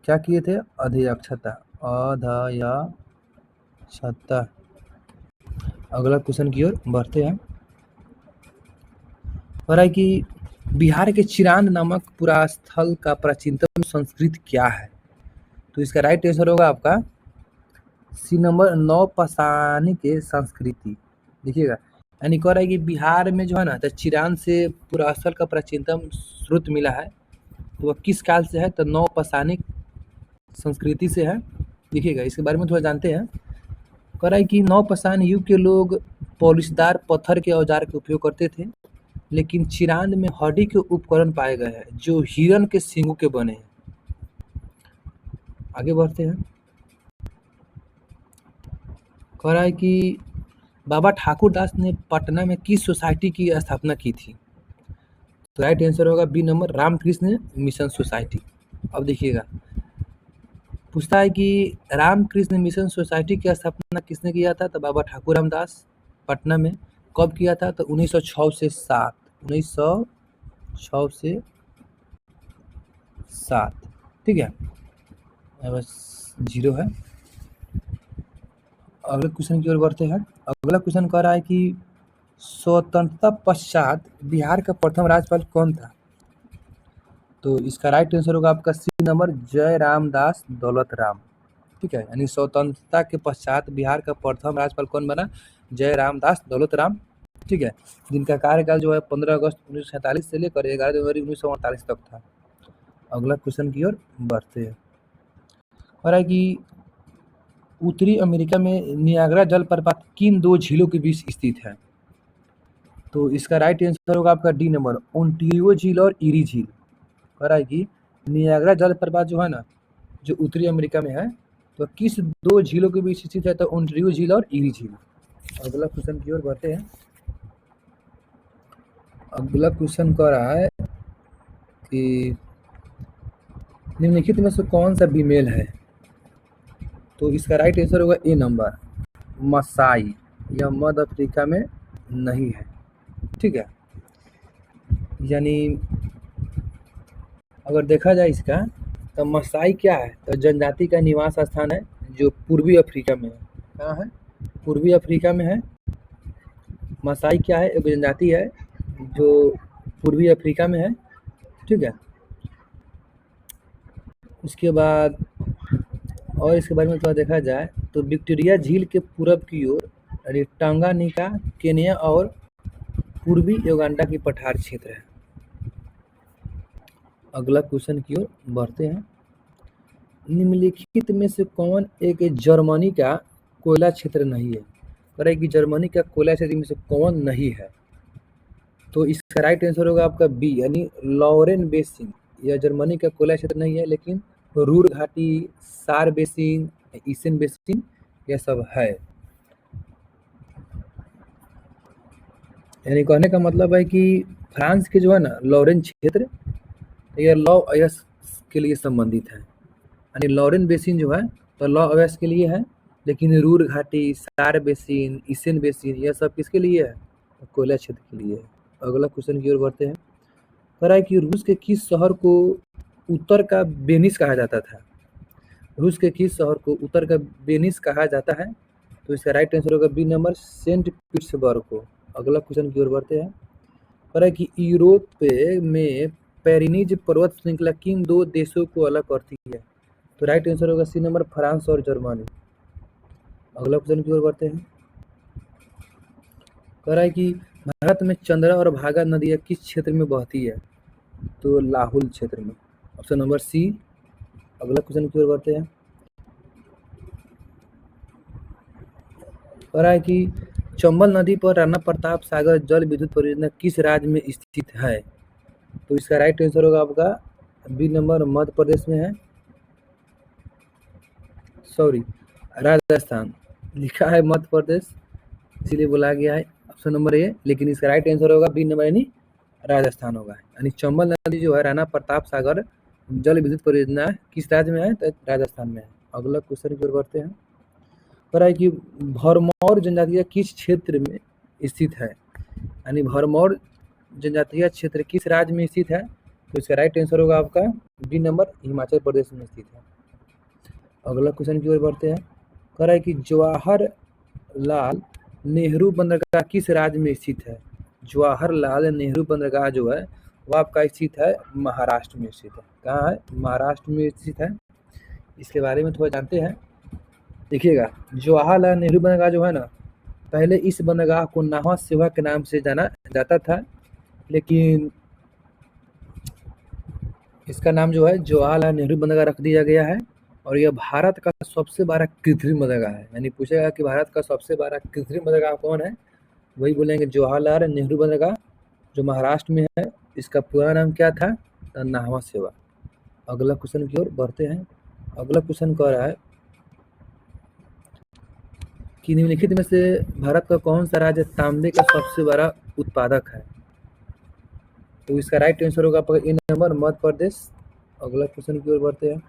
क्या किए थे? अध्यक्षता। अध्यक्षता। अगला क्वेश्चन की ओर बढ़ते हैं। कह रहा है कि बिहार के चिरांद नामक पुरास्थल का प्राचीनतम संस्कृत क्या है? तो इसका राइट आंसर होगा आपका सी नंबर नौपाषाणी के संस्कृति। देखिएगा, यानी कह रहा है कि बिहार में जो है ना तो चिरांद से पुरास्थल का प्राचीनतम स्रोत मिला है, तो वह किस काल से है? तो नौपाषाणिक संस्कृति से है। देखिएगा, इसके बारे में थोड़ा जानते हैं। कह रहा है कि नौपाषाण युग के लोग पॉलिशदार पत्थर के औजार का उपयोग करते थे, लेकिन चिरांद में हड्डी के उपकरण पाए गए हैं जो हिरण के सींगों के बने हैं। आगे बढ़ते हैं। कह रहा है कि बाबा ठाकुर दास ने पटना में किस सोसाइटी की स्थापना की थी? तो राइट आंसर होगा B number, Ramakrishna mission society. अब देखिएगा, पूछता है कि रामकृष्ण मिशन सोसाइटी की स्थापना किसने किया था? तो बाबा ठाकुर रामदास, पटना में। कब किया था? तो 1906 से 7, 1906 से 7, ठीक है, बस 0 है। अगले क्वेश्चन की ओर बढ़ते हैं। अगला क्वेश्चन कह रहा है कि स्वतंत्रता पश्चात बिहार का प्रथम राज्यपाल कौन था? तो इसका राइट आंसर होगा आपका सी नंबर, जय रामदास दौलत राम। ठीक है, यानी स्वतंत्रता के पश्चात बिहार का प्रथम राज्यपाल कौन बना? जय रामदास दौलत राम। ठीक है, जिनका कार्यकाल जो है 15 अगस्त 1947 से लेकर 11 जनवरी 1948 तक था। अगला क्वेश्चन की ओर बढ़ते हैं। और है कि उत्तरी अमेरिका में नियाग्रा जलप्रपात किन दो झीलों के बीच स्थित है? तो इसका राइट आंसर होगा आपका डी नंबर, ओंटारियो झील और इरी झील। कह रहा है कि नियाग्रा जलप्रपात जो है ना, जो उत्तरी अमेरिका में है, तो किस दो झीलों के बीच स्थित है? तो ओंटारियो झील और इरी झील। अगला क्वेश्चन की ओर बढ़ते हैं। अगला क्वेश्चन कह रहा है कि निम्नलिखित में से कौन सा बीमेल है? तो इसका राइट आंसर होगा ए नंबर, मसाई। यह मध्य अफ्रीका में नहीं है। ठीक है, यानी अगर देखा जाए इसका, तो मसाई क्या है? तो जनजाति का निवास स्थान है जो पूर्वी अफ्रीका में है। कहाँ है? पूर्वी अफ्रीका में है। मसाई क्या है? एक जनजाति है जो पूर्वी अफ्रीका में है। ठीक है, उसके बाद और इसके बारे में थोड़ा देखा जाए तो विक्टोरिया झील के पूरब की ओर यानी टांगानिका, केन्या और पूर्वी युगांडा की पठार क्षेत्र है। अगला क्वेश्चन की ओर बढ़ते हैं। निम्नलिखित में से कौन एक जर्मनी का कोयला क्षेत्र नहीं है? कह कि जर्मनी का कोयला क्षेत्र में से कौन नहीं है? तो इसका राइट आंसर होगा आपका बी, यानी लॉरेन बेसिन। यह जर्मनी का कोयला क्षेत्र नहीं है, लेकिन रूर घाटी, सार बेसिन, ईसेन बेसिन, यह सब है। यानी कहने का मतलब है कि फ्रांस के जो है ना लॉरेन क्षेत्र, यह लॉ अयस के लिए संबंधित है। यानी लॉरेन बेसिन जो है तो लॉ अयस के लिए है, लेकिन रूर घाटी, सार बेसिन, ईसेन बेसिन, यह सब किसके लिए है? तो कोयला क्षेत्र के लिए है। अगला क्वेश्चन की ओर बढ़ते हैं। कह रहा है कि रूस के किस शहर को उत्तर का वेनिस कहा जाता था? रूस के किस शहर को उत्तर का वेनिस कहा जाता है? तो इसका राइट आंसर होगा बी नंबर, सेंट पीटर्सबर्ग को। अगला क्वेश्चन की ओर बढ़ते हैं। कह रहा है कि यूरोप में पेरिनीज पर्वत श्रृंखला किन दो देशों को अलग करती है? तो राइट आंसर होगा सी नंबर, फ्रांस और जर्मनी। अगला क्वेश्चन की ओर बढ़ते हैं। कह रहा है कि भारत में चंद्रा और भागा नदियाँ किस क्षेत्र में बहती है? तो लाहौल क्षेत्र में, ऑप्शन नंबर सी। अगला क्वेश्चन की ओर बढ़ते हैं। कह रहा है कि चंबल नदी पर राणा प्रताप सागर जल विद्युत परियोजना किस राज्य में स्थित है? तो इसका राइट आंसर होगा आपका बी नंबर, मध्य प्रदेश में है, सॉरी राजस्थान, लिखा है मध्य प्रदेश इसीलिए बोला गया है ऑप्शन नंबर ए, लेकिन इसका राइट आंसर होगा बी नंबर, यानी राजस्थान होगा। यानी चंबल नदी जो है राणा प्रताप सागर जल विद्युत परियोजना किस राज्य में है? तो राजस्थान में है। अगला क्वेश्चन की ओर बढ़ते हैं। कह रहा है कि भरमौर जनजातीय किस क्षेत्र में स्थित है? यानी भरमौर जनजातीय क्षेत्र किस राज्य में स्थित है? तो इसका राइट आंसर होगा आपका बी नंबर, हिमाचल प्रदेश में स्थित है। अगला क्वेश्चन की ओर बढ़ते हैं। कह रहा है कि जवाहरलाल नेहरू बंदरगाह किस राज्य में स्थित है? जवाहरलाल नेहरू बंदरगाह जो है वो आपका स्थित है महाराष्ट्र में स्थित है। कहाँ है? महाराष्ट्र में स्थित है। इसके बारे में थोड़ा जानते हैं। देखिएगा, जवाहरलाल नेहरू बंदरगाह जो है ना, पहले इस बंदरगाह को नाहवा सेवा के नाम से जाना जाता था, लेकिन इसका नाम जो है जवाहरलाल नेहरू बंदरगाह रख दिया गया है। और यह भारत का सबसे बड़ा कृत्रिम बंदरगाह है। यानी पूछेगा कि भारत का सबसे बड़ा कृत्रिम बंदरगाह कौन है, वही बोलेंगे जवाहरलाल नेहरू बंदरगाह, जो महाराष्ट्र में है। इसका पूरा नाम क्या था? नाहवा सेवा। अगला क्वेश्चन की ओर बढ़ते हैं। अगला क्वेश्चन कह रहा है कि निम्नलिखित में से भारत का कौन सा राज्य तांबे का सबसे बड़ा उत्पादक है? तो इसका राइट आंसर होगा आपका ए नंबर, मध्य प्रदेश। अगला क्वेश्चन की ओर बढ़ते हैं।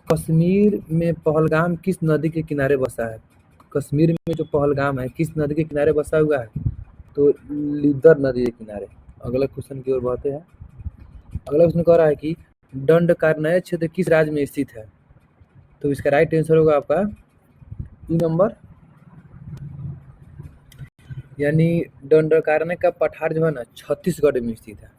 कश्मीर में पहलगाम किस नदी के किनारे बसा है? कश्मीर में जो पहलगाम है किस नदी के किनारे बसा हुआ है? तो लिदर नदी के किनारे। अगला क्वेश्चन की ओर बढ़ते हैं। अगला क्वेश्चन कह रहा है कि दंडकारण्य क्षेत्र किस राज्य में स्थित है? तो इसका राइट आंसर होगा आपका ई नंबर, यानी दंडकारण्य का पठार जो है ना छत्तीसगढ़ में स्थित है।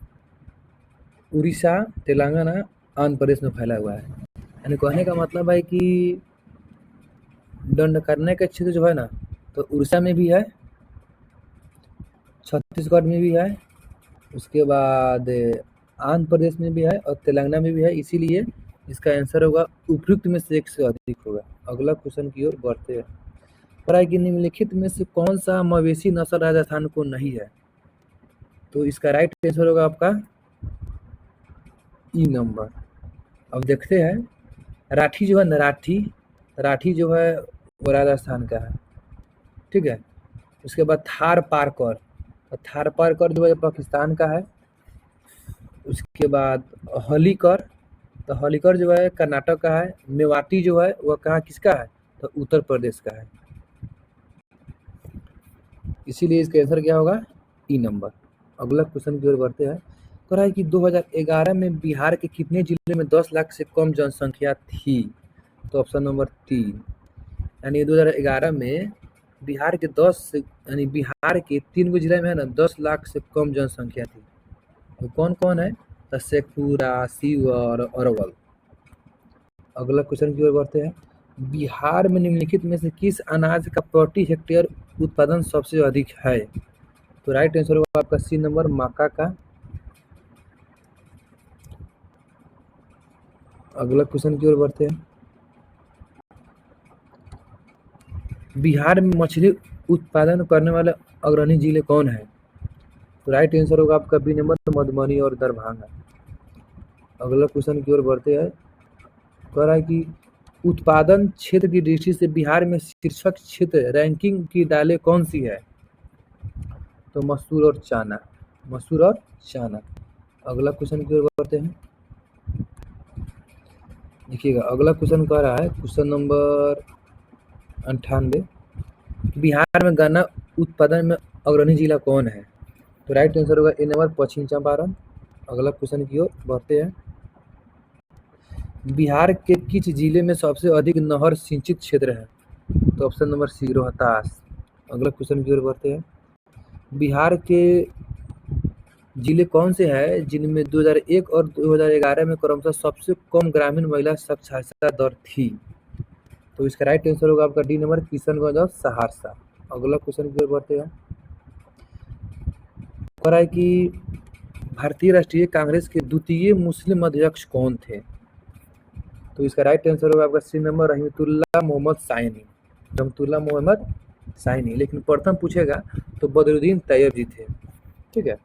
उड़ीसा, तेलंगाना, आंध्र प्रदेश में फैला हुआ है। यानी कहने का मतलब है कि दंडकारण्य का क्षेत्र जो है ना तो उड़ीसा में भी है, छत्तीसगढ़ में भी है, उसके बाद आंध्र प्रदेश में भी है और तेलंगाना में भी है। इसीलिए इसका आंसर होगा उपयुक्त में से एक से अधिक होगा। अगला क्वेश्चन की ओर बढ़ते हैं। पढ़ाई कि निम्नलिखित में से कौन सा मवेशी नस्ल राजस्थान को नहीं है? तो इसका राइट आंसर होगा आपका ई नंबर। अब देखते हैं। राठी जो है ना, राठी जो है वो राजस्थान का है, ठीक है। उसके बाद थार पारकर, तो थार पारकर जो है पाकिस्तान का है। उसके बाद हलीकर, तो हलीकर जो है कर्नाटक का है। मेवाती जो है वह कहाँ किसका है? तो उत्तर प्रदेश का है। इसीलिए इसका आंसर क्या होगा? ई नंबर। अगला क्वेश्चन की ओर बढ़ते हैं। कह रहा है कि 2011 में बिहार के कितने जिले में 10 लाख से कम जनसंख्या थी? तो ऑप्शन नंबर 3, यानी 2011 में बिहार के 3 गो जिले में है ना 10 लाख से कम जनसंख्या थी। तो कौन कौन है? तो शेखपुरा, सीवर, अरवल। अगला क्वेश्चन की ओर बढ़ते हैं। बिहार में निम्नलिखित में से किस अनाज का प्रति हेक्टेयर उत्पादन सबसे अधिक है? तो राइट आंसर होगा आपका सी नंबर, मक्का का। अगला क्वेश्चन की ओर बढ़ते हैं। बिहार में मछली उत्पादन करने वाले अग्रणी जिले कौन है? तो राइट आंसर होगा आपका बी नंबर, मधुबनी और दरभंगा। अगला क्वेश्चन की ओर बढ़ते हैं। कह रहा है कि उत्पादन क्षेत्र की दृष्टि से बिहार में शीर्षक क्षेत्र रैंकिंग की दालें कौन सी है? तो मसूर और चना, मसूर और चना। अगला क्वेश्चन की ओर बढ़ते हैं। देखिएगा, अगला क्वेश्चन कह रहा है क्वेश्चन नंबर 98, बिहार में गन्ना उत्पादन में अग्रणी जिला कौन है? तो राइट आंसर होगा ए नंबर, पश्चिम चंपारण। अगला क्वेश्चन की ओर बढ़ते हैं। बिहार के किस जिले में सबसे अधिक नहर सिंचित क्षेत्र है? तो ऑप्शन नंबर सी, रोहतास। अगला क्वेश्चन की ओर बढ़ते हैं। बिहार के जिले कौन से हैं जिनमें 2001 और 2011 में क्रमशः सबसे कम ग्रामीण महिला साक्षरता दर थी? तो इसका राइट आंसर होगा आपका डी नंबर, किशनगंज और सहरसा। अगला क्वेश्चन की ओर बढ़ते हैं। कह रहा है कि भारतीय राष्ट्रीय कांग्रेस के द्वितीय मुस्लिम अध्यक्ष कौन थे? तो इसका राइट आंसर होगा आपका सी नंबर, रहमतुल्लाह मोहम्मद साइनी, रहमतुल्लाह मोहम्मद साइनी। लेकिन प्रथम पूछेगा तो बदरुद्दीन तैयब जी थे, ठीक है।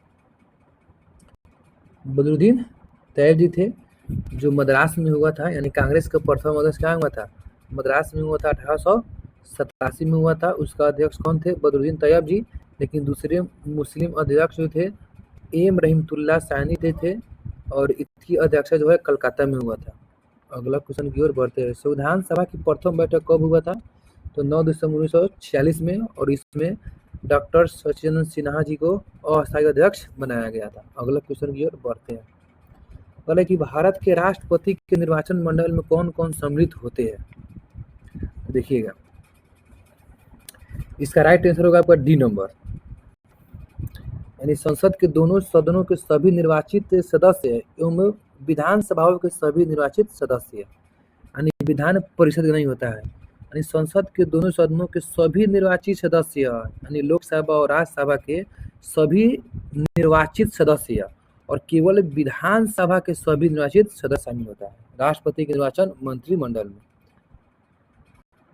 बदरुद्दीन तैयब जी थे, जो मद्रास में हुआ था, यानी कांग्रेस का प्रथम अध्यक्ष कहाँ हुआ था? मद्रास में हुआ था, 1887 में हुआ था। उसका अध्यक्ष कौन थे? बदरुद्दीन तैयब जी। लेकिन दूसरे मुस्लिम अध्यक्ष जो थे एम रहमतुल्लाह साइनी थे और इसकी अध्यक्षता जो है कलकत्ता में हुआ था। अगला क्वेश्चन की ओर बढ़ते हैं। संविधान सभा की प्रथम बैठक कब हुआ था? तो 9 दिसंबर 1946 में, और इसमें डॉक्टर सचिदानंद सिन्हा जी को अस्थायी अध्यक्ष बनाया गया था। अगला क्वेश्चन की ओर बढ़ते हैं। बोले कि भारत के राष्ट्रपति के निर्वाचन मंडल में कौन कौन सम्मिलित होते हैं? देखिएगा, इसका राइट आंसर होगा आपका डी नंबर, यानी संसद के दोनों सदनों के सभी निर्वाचित सदस्य एवं विधानसभाओं के सभी निर्वाचित सदस्य, यानी विधान परिषद नहीं होता है, यानी संसद के दोनों सदनों के सभी निर्वाचित सदस्य, यानी लोकसभा और राज्यसभा के सभी निर्वाचित सदस्य, और केवल विधानसभा के सभी निर्वाचित सदस्य शामिल होता है राष्ट्रपति के निर्वाचन मंत्रिमंडल में।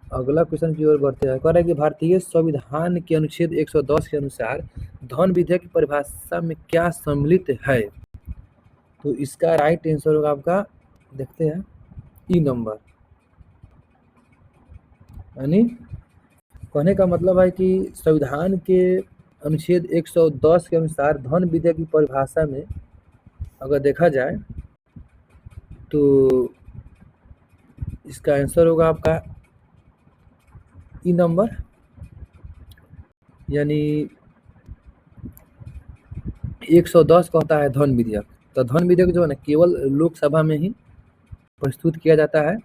अगला क्वेश्चन की ओर बढ़ते हैं। कह रहा है कि भारतीय संविधान के अनुच्छेद 110 के अनुसार धन विधेयक की परिभाषा में क्या सम्मिलित है? तो इसका राइट आंसर होगा आपका, देखते हैं, ई नंबर, यानी कहने का मतलब है कि संविधान के अनुच्छेद 110 के अनुसार धन विद्या की परिभाषा में अगर देखा जाए तो इसका आंसर होगा आपका ई नंबर, यानी 110 कहता है धन विधेयक। तो धन विधेयक जो है ना केवल लोकसभा में ही प्रस्तुत किया जाता है।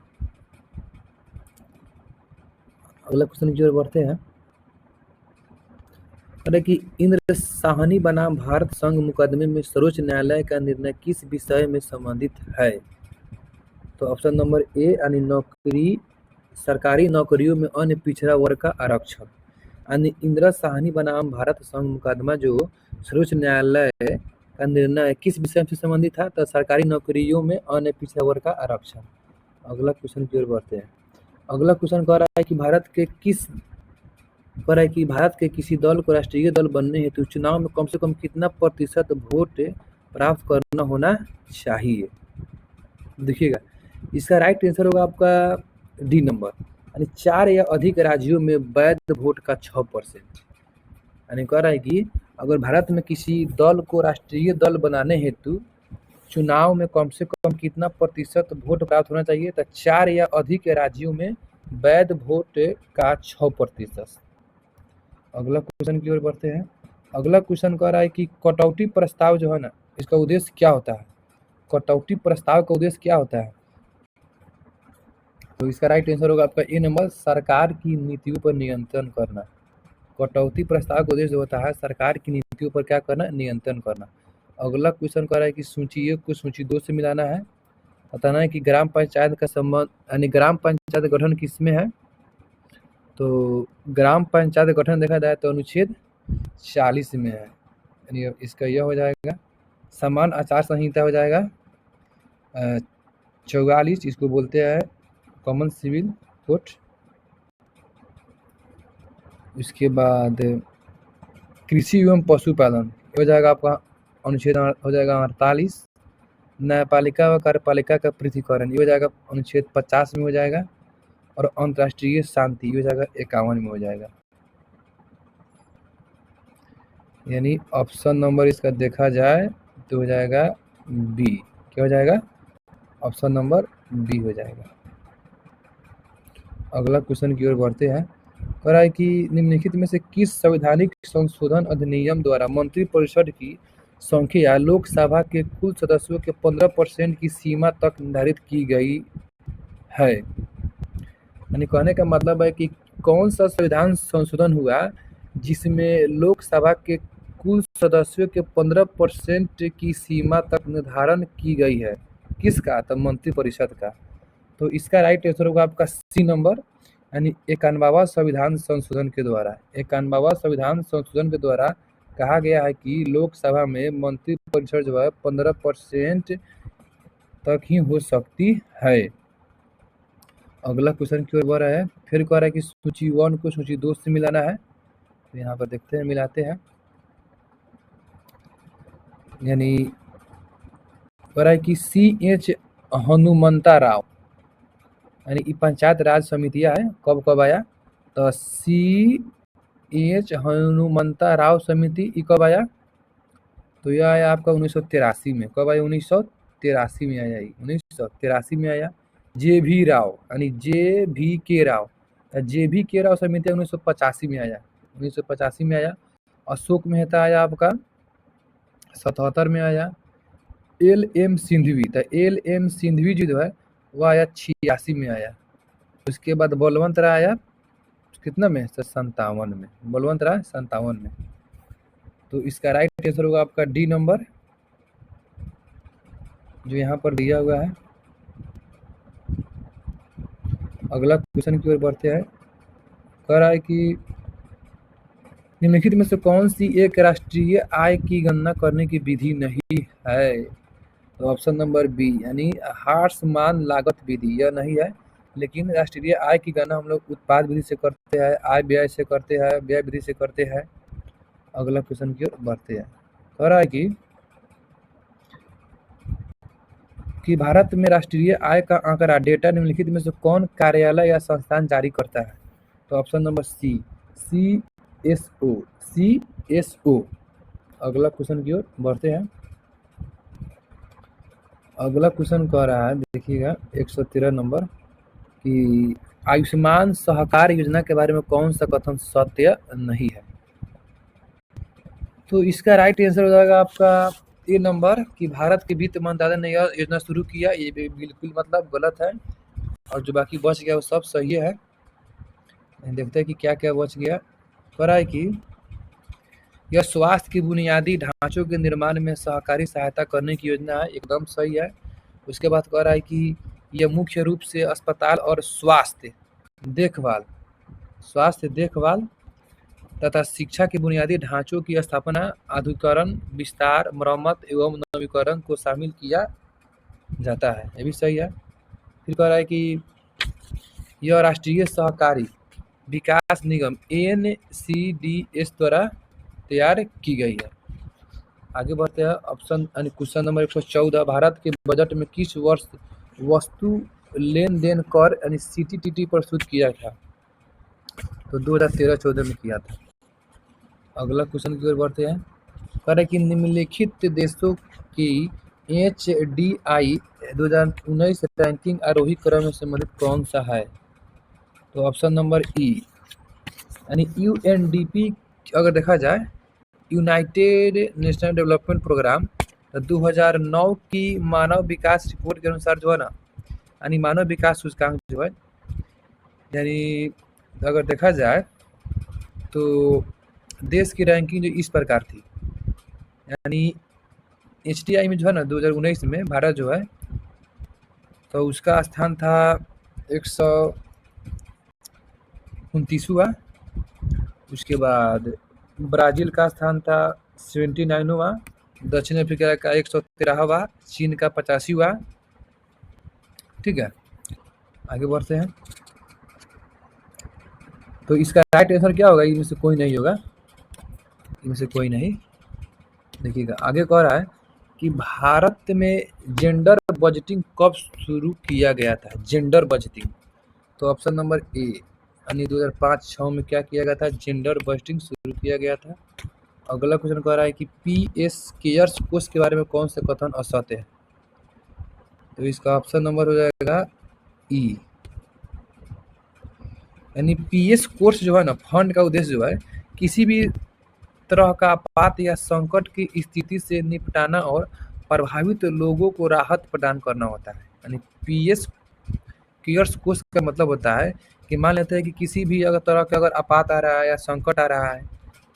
अगला क्वेश्चन की ओर बढ़ते हैं। अरे कि इंद्र साहनी बनाम भारत संघ मुकदमे में सर्वोच्च न्यायालय का निर्णय किस विषय में संबंधित है? तो ऑप्शन नंबर ए यानी नौकरी, सरकारी नौकरियों में अन्य पिछड़ा वर्ग का आरक्षण। यानी इंदिरा साहनी बनाम भारत संघ मुकदमा जो सर्वोच्च न्यायालय का निर्णय किस विषय से संबंधित था? तो सरकारी नौकरियों में अन्य पिछड़ा वर्ग का आरक्षण। अगला क्वेश्चन की ओर बढ़ते हैं। अगला क्वेश्चन कह रहा है कि भारत के किसी दल को राष्ट्रीय दल बनने हेतु चुनाव में कम से कम कितना प्रतिशत वोट प्राप्त करना होना चाहिए? देखिएगा, इसका राइट आंसर होगा आपका डी नंबर, यानी 4 या अधिक राज्यों में वैध वोट का 6%। यानी कह रहा है कि अगर भारत में किसी दल को राष्ट्रीय दल बनाने हेतु चुनाव में कम से कम कितना प्रतिशत वोट प्राप्त होना चाहिए? तो 4 या अधिक राज्यों में वैध वोट का 6%। अगला क्वेश्चन की ओर बढ़ते हैं। अगला क्वेश्चन कह रहा है कि कटौती प्रस्ताव जो है ना, इसका उद्देश्य क्या होता है? कटौती प्रस्ताव का उद्देश्य क्या होता है? तो इसका राइट आंसर होगा आपका ए नंबर, सरकार की नीतियों पर नियंत्रण करना। कटौती प्रस्ताव का उद्देश्य होता है सरकार की नीतियों पर क्या करना? नियंत्रण करना। अगला क्वेश्चन कह रहा है कि सूची 1 को सूची 2 से मिलाना है। बताना है कि ग्राम पंचायत का संबंध, यानी ग्राम पंचायत गठन किसमें है? तो ग्राम पंचायत गठन देखा जाए तो अनुच्छेद 40 में है, यानी इसका यह हो जाएगा। समान आचार संहिता हो जाएगा 44, इसको बोलते हैं कॉमन सिविल कोड। इसके बाद कृषि एवं पशुपालन हो जाएगा आपका अनुच्छेद हो जाएगा 48। न्यायपालिका व कार्यपालिका का पृथकीकरण ये हो जाएगा अनुच्छेद 50 में हो जाएगा। और अंतर्राष्ट्रीय शांति हो जाएगा 51 में हो जाएगा। यानी ऑप्शन नंबर इसका देखा जाए तो हो जाएगा बी। क्या हो जाएगा? ऑप्शन नंबर बी हो जाएगा। अगला क्वेश्चन की ओर बढ़ते हैं। कह रहा है कि निम्नलिखित में से किस संवैधानिक संशोधन अधिनियम द्वारा मंत्रिपरिषद की संख्या लोकसभा के कुल सदस्यों के 15% की सीमा तक निर्धारित की गई है? यानी कहने का मतलब है कि कौन सा संविधान संशोधन हुआ जिसमें लोकसभा के कुल सदस्यों के 15% की सीमा तक निर्धारण की गई है? किसका? तो मंत्रिपरिषद का। तो इसका राइट आंसर होगा आपका सी नंबर, यानी 91वां संविधान संशोधन के द्वारा। 91वां संविधान संशोधन के द्वारा कहा गया है कि लोकसभा में मंत्रिपरिषद जो है 15% तक ही हो सकती है। अगला क्वेश्चन की ओर बढ़ रहा है। फिर कह रहा है कि सूची 1 को सूची 2 से मिलाना है। तो यहाँ पर देखते हैं, मिलाते हैं। यानी कह रहा है कि CH हनुमंता राव, यानी पंचायत राज समितियां है, कब कब आया? तो CH हनुमंता राव समिति कब आया? तो यह आया आपका 1983 में। कब आया? 1983 में आया। 1983 में आया। JV राव, यानी JVK राव, JVK राव समिति 1985 में आया। 1985 में आया। अशोक मेहता आया आपका 77 में आया। LM सिंधवी, तो LM सिंधवी जी जो है वह आया 86 में आया। उसके बाद बलवंत राय आया कितना में? 57 में। बलवंत राय 57 में। तो इसका राइट आंसर होगा आपका डी नंबर, जो यहाँ पर दिया हुआ है। अगला क्वेश्चन की ओर बढ़ते हैं। कह रहा है कि निम्नलिखित में से कौन सी एक राष्ट्रीय आय की गणना करने की विधि नहीं है? तो ऑप्शन नंबर बी, यानी हार्समान लागत विधि, यह नहीं है। लेकिन राष्ट्रीय आय की गणना हम लोग उत्पाद विधि से करते हैं, आय व्यय से करते हैं, व्यय विधि से करते हैं। अगला क्वेश्चन की ओर बढ़ते हैं। कह रहा है कि भारत में राष्ट्रीय आय का आंकड़ा डेटा निम्नलिखित में से कौन कार्यालय या संस्थान जारी करता है? तो option number C S O. अगला क्वेश्चन की ओर बढ़ते हैं। अगला क्वेश्चन कह रहा है, देखिएगा 113 नंबर, कि आयुष्मान सहकार योजना के बारे में कौन सा कथन सत्य नहीं है। तो इसका राइट आंसर हो जाएगा आपका ए नंबर, कि भारत के वित्त मंत्रालय ने यह योजना शुरू किया। ये बिल्कुल मतलब गलत है, और जो बाकी बच गया वो सब सही है। देखते हैं कि क्या क्या बच गया। कह रहा है कि यह स्वास्थ्य की बुनियादी ढांचों के निर्माण में सहकारी सहायता करने की योजना है, एकदम सही है। उसके बाद कह रहा है कि यह मुख्य रूप से अस्पताल और स्वास्थ्य देखभाल तथा शिक्षा के बुनियादी ढांचों की स्थापना, आधुनिकीकरण, विस्तार, मरम्मत एवं नवीकरण को शामिल किया जाता है, ये भी सही है। फिर कह रहा है कि यह राष्ट्रीय सहकारी विकास निगम NCDS द्वारा तैयार की गई है। आगे बढ़ते हैं। ऑप्शन क्वेश्चन नंबर 114, भारत के बजट में किस वर्ष वस्तु लेन देन कर CTTT प्रस्तुत किया था। तो 2013-14 में किया था। अगला क्वेश्चन की ओर बढ़ते हैं। कह रहे कि निम्नलिखित देशों की HDI 2019 रैंकिंग आरोही क्रम में संबंधित कौन सा है। तो ऑप्शन नंबर ई, यानी UNDP अगर देखा जाए, यूनाइटेड नेशनल डेवलपमेंट प्रोग्राम, 2009 की मानव विकास रिपोर्ट के अनुसार जो है ना, यानी मानव विकास सूचकांक जो है, यानी अगर देखा जाए तो देश की रैंकिंग जो इस प्रकार थी, यानी HDI में जो है ना 2019 में भारत जो है, तो उसका स्थान था 129वां। उसके बाद ब्राज़ील का स्थान था 79वां, दक्षिण अफ्रीका का 113वां, चीन का 85वां। ठीक है, आगे बढ़ते हैं। तो इसका राइट आंसर क्या होगा, इनमें से कोई नहीं होगा, इनमें से कोई नहीं। देखिएगा आगे कह रहा है कि भारत में जेंडर बजटिंग कब शुरू किया गया था, जेंडर बजटिंग। तो ऑप्शन नंबर ए, यानी 2005-06 में क्या किया गया था, जेंडर बजटिंग शुरू किया गया था। अगला क्वेश्चन कह रहा है कि PS केयर्स कोष के बारे में कौन सा कथन असत्य है। तो इसका ऑप्शन नंबर हो जाएगा ई, यानी PS कोर्स जो है ना, फंड का उद्देश्य जो है किसी भी तरह का आपात या संकट की स्थिति से निपटाना और प्रभावित लोगों को राहत प्रदान करना होता है। यानी PS केयर्स कोष का मतलब होता है कि मान लेते हैं कि किसी भी अगर तरह का अगर आपात आ रहा है या संकट आ रहा है,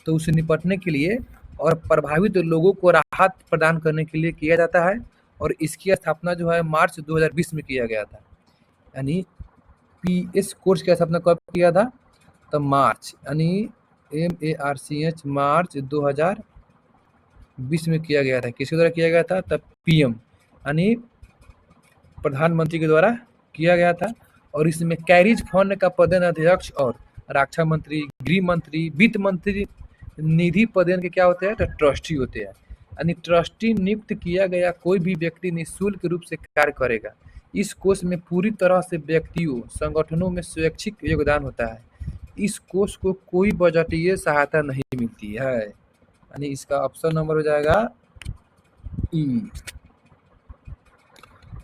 तो उससे निपटने के लिए और प्रभावित लोगों को राहत प्रदान करने के लिए किया जाता है। और इसकी स्थापना जो है मार्च 2020 में किया गया था। यानी PS कोर्स की स्थापना कब किया था, तो मार्च, यानी MARCH मार्च 2020 में किया गया था। किसके द्वारा किया गया था, तब PM यानी प्रधानमंत्री के द्वारा किया गया था। और इसमें कैरिज फंड का पदेन अध्यक्ष और रक्षा मंत्री, गृह मंत्री, वित्त मंत्री, निधि पदेन के क्या होते हैं, तो ट्रस्टी होते हैं। यानी ट्रस्टी नियुक्त किया गया कोई भी व्यक्ति निःशुल्क रूप से कार्य करेगा। इस कोष में पूरी तरह से व्यक्तियों, संगठनों में स्वैच्छिक योगदान होता है। इस कोष को कोई बजटीय सहायता नहीं मिलती है। यानी इसका ऑप्शन नंबर हो जाएगा ई।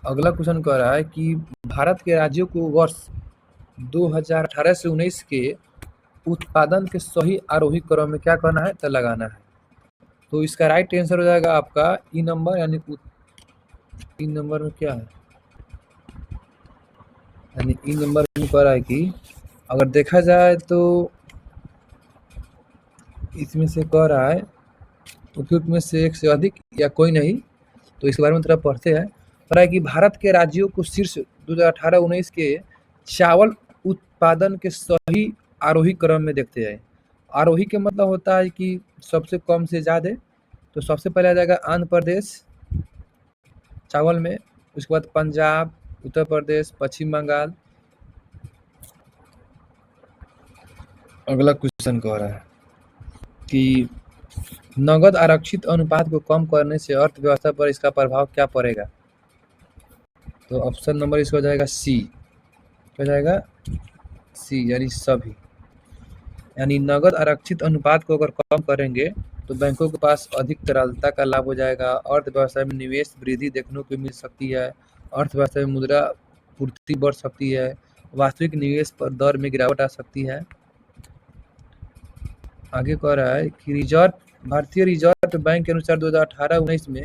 अगला क्वेश्चन कह रहा है कि भारत के राज्यों को वर्ष 2018 से 19 के उत्पादन के सही आरोही क्रम में क्या करना है, तो लगाना है। तो इसका राइट आंसर हो जाएगा आपका ई नंबर, यानी ई नंबर में क्या है, यानी ई नंबर में कह रहा है कि अगर देखा जाए तो इसमें से कह रहा है उपयुक्त में से एक से अधिक या कोई नहीं। तो इसके बारे में थोड़ा पढ़ते हैं। कह रहा है कि भारत के राज्यों को शीर्ष 2018-19 के चावल उत्पादन के सही आरोही क्रम में देखते हैं। आरोही के मतलब होता है कि सबसे कम से ज़्यादा। तो सबसे पहले आ जाएगा आंध्र प्रदेश चावल में, उसके बाद पंजाब, उत्तर प्रदेश, पश्चिम बंगाल। अगला क्वेश्चन कह रहा है कि नगद आरक्षित अनुपात को कम करने से अर्थव्यवस्था पर इसका प्रभाव क्या पड़ेगा। तो ऑप्शन नंबर इसका हो जाएगा सी, हो जाएगा सी, यानी सभी। यानी नकद आरक्षित अनुपात को अगर कम करेंगे तो बैंकों के पास अधिक तरलता का लाभ हो जाएगा, अर्थव्यवस्था में निवेश वृद्धि देखने को मिल सकती है, अर्थव्यवस्था में मुद्रा पूर्ति बढ़ सकती है, वास्तविक निवेश पर दर में गिरावट आ सकती है। आगे कह रहा है कि भारतीय रिजर्व बैंक के अनुसार 2018-19 में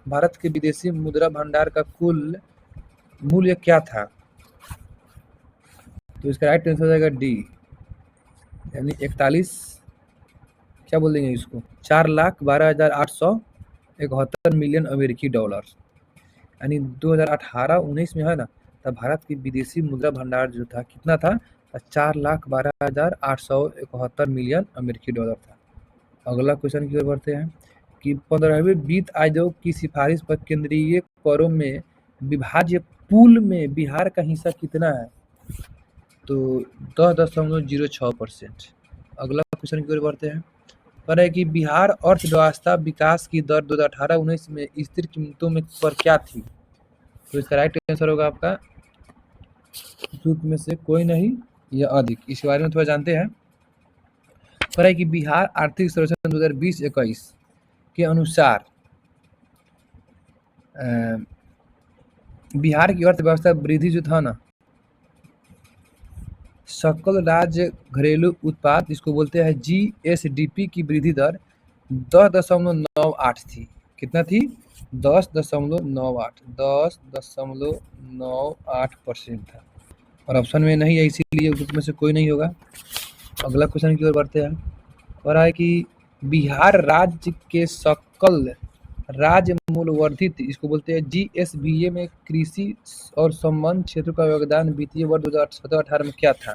भारत के विदेशी मुद्रा भंडार का कुल मूल्य क्या था? तो इसका राइट आंसर हो जाएगा डी, यानी 41, क्या बोल देंगे इसको, 4,12,871 मिलियन अमेरिकी डॉलर। यानी 2018-19 में है ना, तब भारत की विदेशी मुद्रा भंडार जो था कितना था? 4,12,871 मिलियन अमेरिकी डॉलर था। अगला क्वेश्चन की ओर बढ़ते हैं कि 15वें वित्त आयोग की सिफारिश पर केंद्रीय करों में विभाज्य पूल में बिहार का हिस्सा कितना है? तो 10.06%। अगला क्वेश्चन की ओर बढ़ते हैं, कह रहे हैं कि बिहार अर्थव्यवस्था विकास की दर 2018-19 में स्थिर कीमतों में पर क्या थी? तो इसका राइट आंसर होगा आपका में से कोई नहीं या अधिक। इसके बारे में थोड़ा जानते हैं। कह रहा है कि बिहार आर्थिक सर्वेक्षण 2020-21 के अनुसार बिहार की अर्थव्यवस्था वृद्धि जो था ना, सकल राज्य घरेलू उत्पाद, इसको बोलते हैं GSDP की वृद्धि दर 10.98 थी। कितना थी? 10.98% था, और ऑप्शन में नहीं है, इसीलिए उसमें से कोई नहीं होगा। अगला क्वेश्चन की ओर बढ़ते हैं। कह रहा है कि बिहार राज्य के सकल राज्य मूल्य वर्धित, इसको बोलते हैं GSVA में कृषि और संबंध क्षेत्र का योगदान वित्तीय वर्ष 2017-18 में क्या था?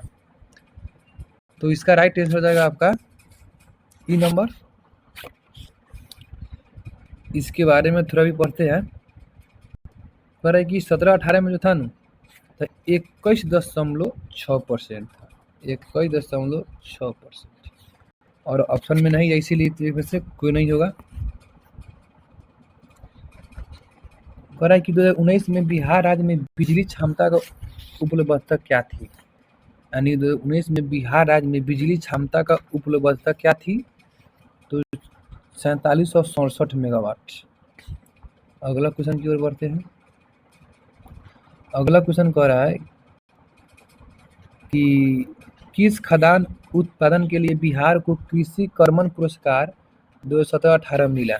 तो इसका राइट आंसर हो जाएगा आपका ई नंबर। इसके बारे में थोड़ा भी पढ़ते हैं। कह रहा है कि 17-18 में जो था ना, तो 21.6% था, 21.6%, और ऑप्शन में नहीं है, इसीलिए में से कोई नहीं होगा। कह रहा है कि 2019 में बिहार राज्य में बिजली क्षमता का उपलब्धता क्या थी? यानी 2019 में बिहार राज्य में बिजली क्षमता का उपलब्धता क्या थी? तो 4767 मेगावाट। अगला क्वेश्चन की ओर बढ़ते हैं। अगला क्वेश्चन कह रहा है कि किस खाद्यान्न उत्पादन के लिए बिहार को कृषि कर्मण पुरस्कार 2017-18 मिला?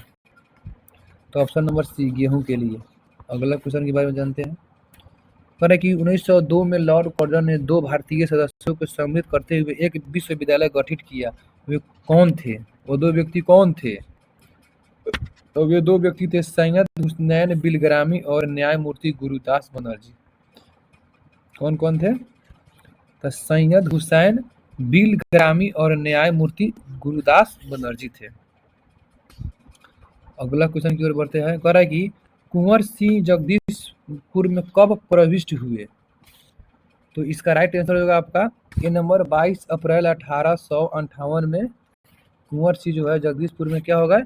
तो ऑप्शन नंबर सी, गेहूं के लिए। अगला क्वेश्चन के बारे में जानते हैं। कह रहा है कि 1902 में लॉर्ड कर्जन ने 2 भारतीय सदस्यों को सम्मिलित करते हुए एक विश्वविद्यालय गठित किया। वे कौन थे? वो 2 व्यक्ति कौन थे? तो वे 2 व्यक्ति थे सैयद हुसैन बिलग्रामी और न्यायमूर्ति गुरुदास बनर्जी। कौन कौन थे? तो सैयद हुसैन बिलग्रामी और न्यायमूर्ति गुरुदास बनर्जी थे। अगला क्वेश्चन की ओर बढ़ते हैं। कह रहा है कि कुंवर सिंह जगदीशपुर में कब प्रविष्ट हुए? तो इसका राइट आंसर होगा आपका ए नंबर, 22 अप्रैल 1858 में कुंवर सिंह जो है जगदीशपुर में क्या होगा?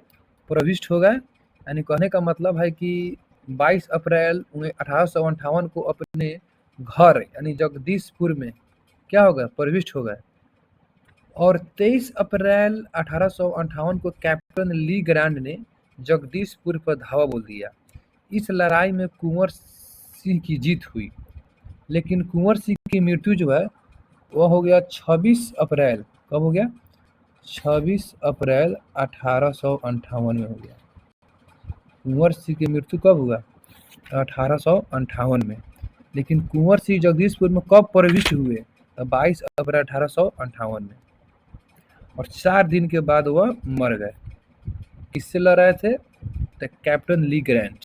प्रविष्ट होगा। यानी कहने का मतलब है कि 22 अप्रैल 1858 को अपने घर यानी जगदीशपुर में क्या होगा? प्रविष्ट होगा। और 23 अप्रैल 1858 को कैप्टन ली ग्रांड ने जगदीशपुर पर धावा बोल दिया। इस लड़ाई में कुंवर सिंह की जीत हुई, लेकिन कुंवर सिंह की मृत्यु जो है वह हो गया 26 अप्रैल। कब हो गया? 26 अप्रैल 1858 में हो गया। कुंवर सिंह की मृत्यु कब हुआ? 1858 में। लेकिन कुंवर सिंह जगदीशपुर में कब प्रविष्ट हुए? 22 अप्रैल 1858 में, और 4 दिन के बाद वह मर गए। किससे लड़ रहे थे? तो कैप्टन ली ग्रांड।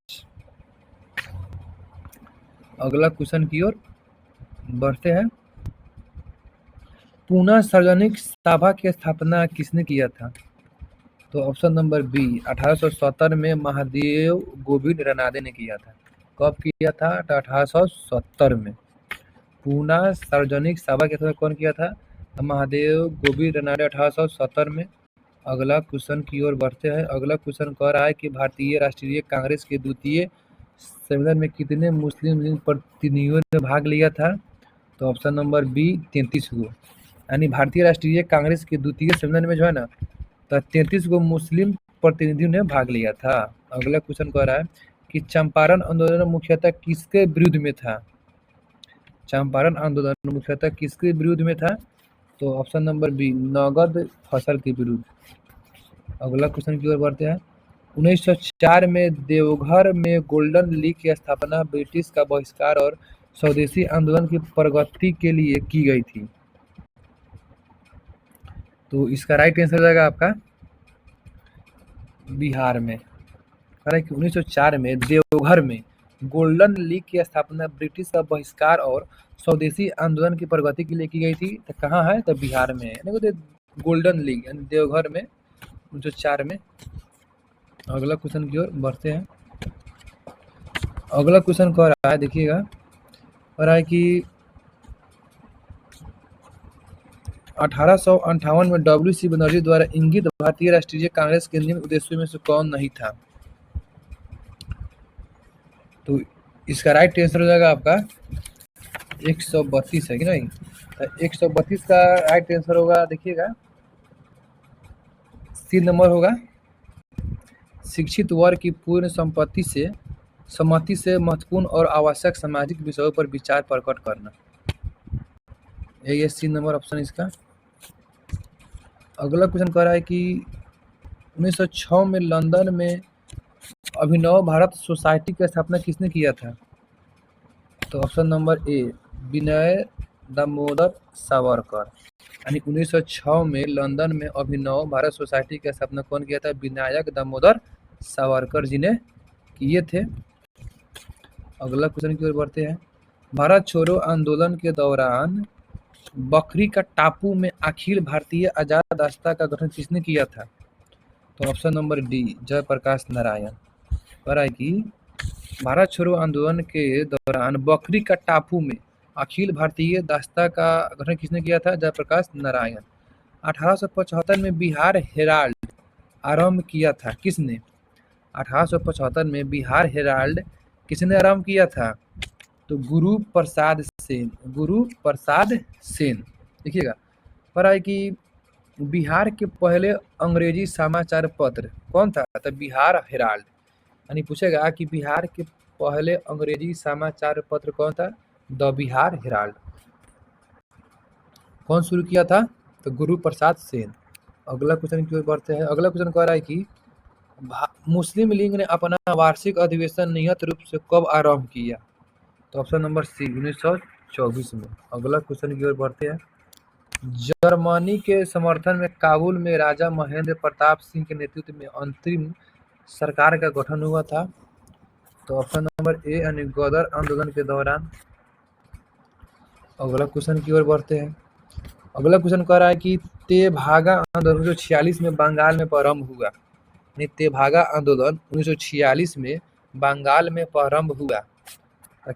अगला क्वेश्चन की ओर बढ़ते हैं। पूना सार्वजनिक सभा की स्थापना किसने किया था? तो ऑप्शन नंबर बी, 1870 में महादेव गोविंद रनादे ने किया था। कब किया था? तो 1870 में। पूना सार्वजनिक सभा की स्थापना कौन किया था? तो महादेव गोविंद रनादे 1870 में। अगला क्वेश्चन की ओर बढ़ते हैं। अगला क्वेश्चन कह रहा है कि भारतीय राष्ट्रीय कांग्रेस के द्वितीय सम्मेलन में कितने मुस्लिम लीग प्रतिनिधियों ने भाग लिया था? तो ऑप्शन नंबर बी, 33 को। यानी भारतीय राष्ट्रीय कांग्रेस के द्वितीय सम्मेलन में जो है ना, तो 33 गो मुस्लिम प्रतिनिधियों ने भाग लिया था। अगला क्वेश्चन कह रहा है कि चंपारण आंदोलन मुख्यतः किसके विरुद्ध में था? चंपारण आंदोलन मुख्यतः किसके विरुद्ध में था? तो ऑप्शन नंबर बी, नगद फसल के विरुद्ध। अगला क्वेश्चन की ओर बढ़ते हैं। 1904 में देवघर में गोल्डन लीग की स्थापना ब्रिटिश का बहिष्कार और स्वदेशी आंदोलन की प्रगति के लिए की गई थी। तो इसका राइट आंसर हो जाएगा आपका बिहार में। कह रहा है कि 1904 में देवघर में गोल्डन लीग की स्थापना ब्रिटिश का बहिष्कार और स्वदेशी आंदोलन की प्रगति के लिए की गई थी। तो कहाँ है? तो बिहार में है। गोल्डन लीग यानी देवघर में 1904 में। अगला क्वेश्चन की ओर बढ़ते हैं। अगला क्वेश्चन कह रहा है, देखिएगा, कह रहा है कि 1858 में W.C. बनर्जी द्वारा इंगित भारतीय राष्ट्रीय कांग्रेस के निम्न उद्देश्यों में से कौन नहीं था? तो इसका राइट आंसर हो जाएगा आपका 132 है कि नहीं? तो 132 का राइट आंसर होगा, देखिएगा, सी नंबर होगा, शिक्षित वर्ग की पूर्ण सम्मति से महत्वपूर्ण और आवश्यक सामाजिक विषयों पर विचार प्रकट करना। ये सी नंबर ऑप्शन इसका। अगला क्वेश्चन कह रहा है कि 1906 में लंदन में अभिनव भारत सोसाइटी की स्थापना किसने किया था? तो ऑप्शन नंबर ए, विनय दामोदर सावरकर। यानी 1906 में लंदन में अभिनव भारत सोसाइटी की स्थापना कौन किया था? विनायक दामोदर सावरकर जी ने किए थे। अगला क्वेश्चन की ओर बढ़ते हैं। भारत छोड़ो आंदोलन के दौरान बकरी का टापू में अखिल भारतीय आजाद रास्ता का गठन किसने किया था? तो option number D, Jayaprakash Narayan. कह रहा है कि भारत छोड़ो आंदोलन के दौरान बकरी का टापू में अखिल भारतीय दास्ता का गठन किसने किया था? जयप्रकाश नारायण। 1875 में बिहार हेराल्ड आरंभ किया था किसने? 1875 में बिहार हेराल्ड किसने आरंभ किया था? तो गुरु प्रसाद सेन। गुरु प्रसाद सेन। देखिएगा, कह रहा है कि बिहार के पहले अंग्रेजी समाचार पत्र कौन था? तो बिहार हेराल्ड। यानी पूछेगा कि बिहार के पहले अंग्रेजी समाचार पत्र कौन था? The Bihar Herald. कौन शुरू किया था? तो गुरु प्रसाद सेन। अगला क्वेश्चन की ओर बढ़ते हैं। अगला क्वेश्चन कह रहा है कि मुस्लिम लीग ने अपना वार्षिक अधिवेशन नियत रूप से कब आरंभ किया? तो ऑप्शन नंबर सी, 1924 में। अगला क्वेश्चन की ओर बढ़ते हैं। जर्मनी के समर्थन में काबुल में राजा महेंद्र प्रताप सिंह के नेतृत्व में अंतरिम सरकार का गठन हुआ था। तो ऑप्शन नंबर ए, यानी गदर आंदोलन के दौरान। अगला क्वेश्चन की ओर बढ़ते हैं। अगला क्वेश्चन कह रहा है कि तेभागा आंदोलन 1946 में बंगाल में प्रारंभ हुआ। तेभागा आंदोलन 1946 में बंगाल में प्रारंभ हुआ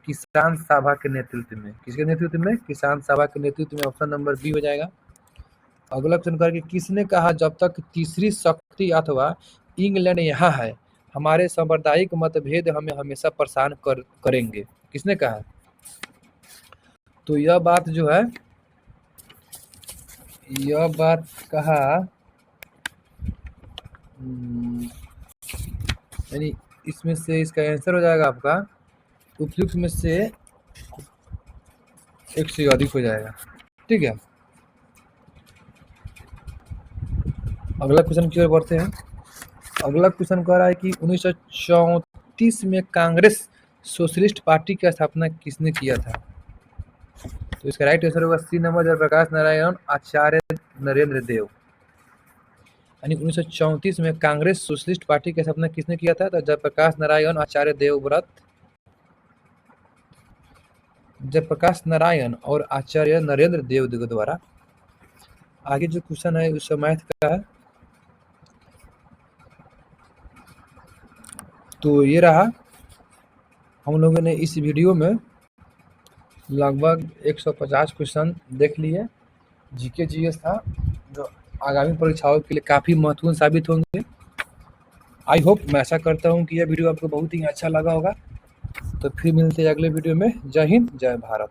किसान सभा के नेतृत्व में। किसके नेतृत्व में? किसान सभा के नेतृत्व में। ऑप्शन नंबर बी हो जाएगा। अगला क्वेश्चन करके किसने कहा जब तक तीसरी शक्ति अथवा इंग्लैंड यहाँ है हमारे सांप्रदायिक मतभेद हमें हमेशा परेशान करेंगे? किसने कहा? तो यह बात जो है, यह बात कहा, यानी इसमें से इसका आंसर हो जाएगा आपका उपयुक्त में से एक से अधिक हो जाएगा। ठीक है, अगला क्वेश्चन की ओर बढ़ते हैं। अगला क्वेश्चन कह रहा है कि 1934 में कांग्रेस सोशलिस्ट पार्टी की स्थापना किसने किया था? तो इसका राइट आंसर होगा सी नंबर, जयप्रकाश नारायण आचार्य नरेंद्र देव। यानी 1934 में कांग्रेस सोशलिस्ट पार्टी की स्थापना किसने किया था? तो जयप्रकाश नारायण आचार्य देवव्रत, जयप्रकाश नारायण और आचार्य नरेंद्र देव के द्वारा। आगे जो क्वेश्चन है उस मैथ का है। तो ये रहा, हम लोगों ने इस वीडियो में लगभग 150 क्वेश्चन देख लिए। जीके जीएस था जो आगामी परीक्षाओं के लिए काफ़ी महत्वपूर्ण साबित होंगे। आई होप, मैं आशा करता हूँ कि यह वीडियो आपको बहुत ही अच्छा लगा होगा। तो फिर मिलते हैं अगले वीडियो में। जय हिंद, जय भारत।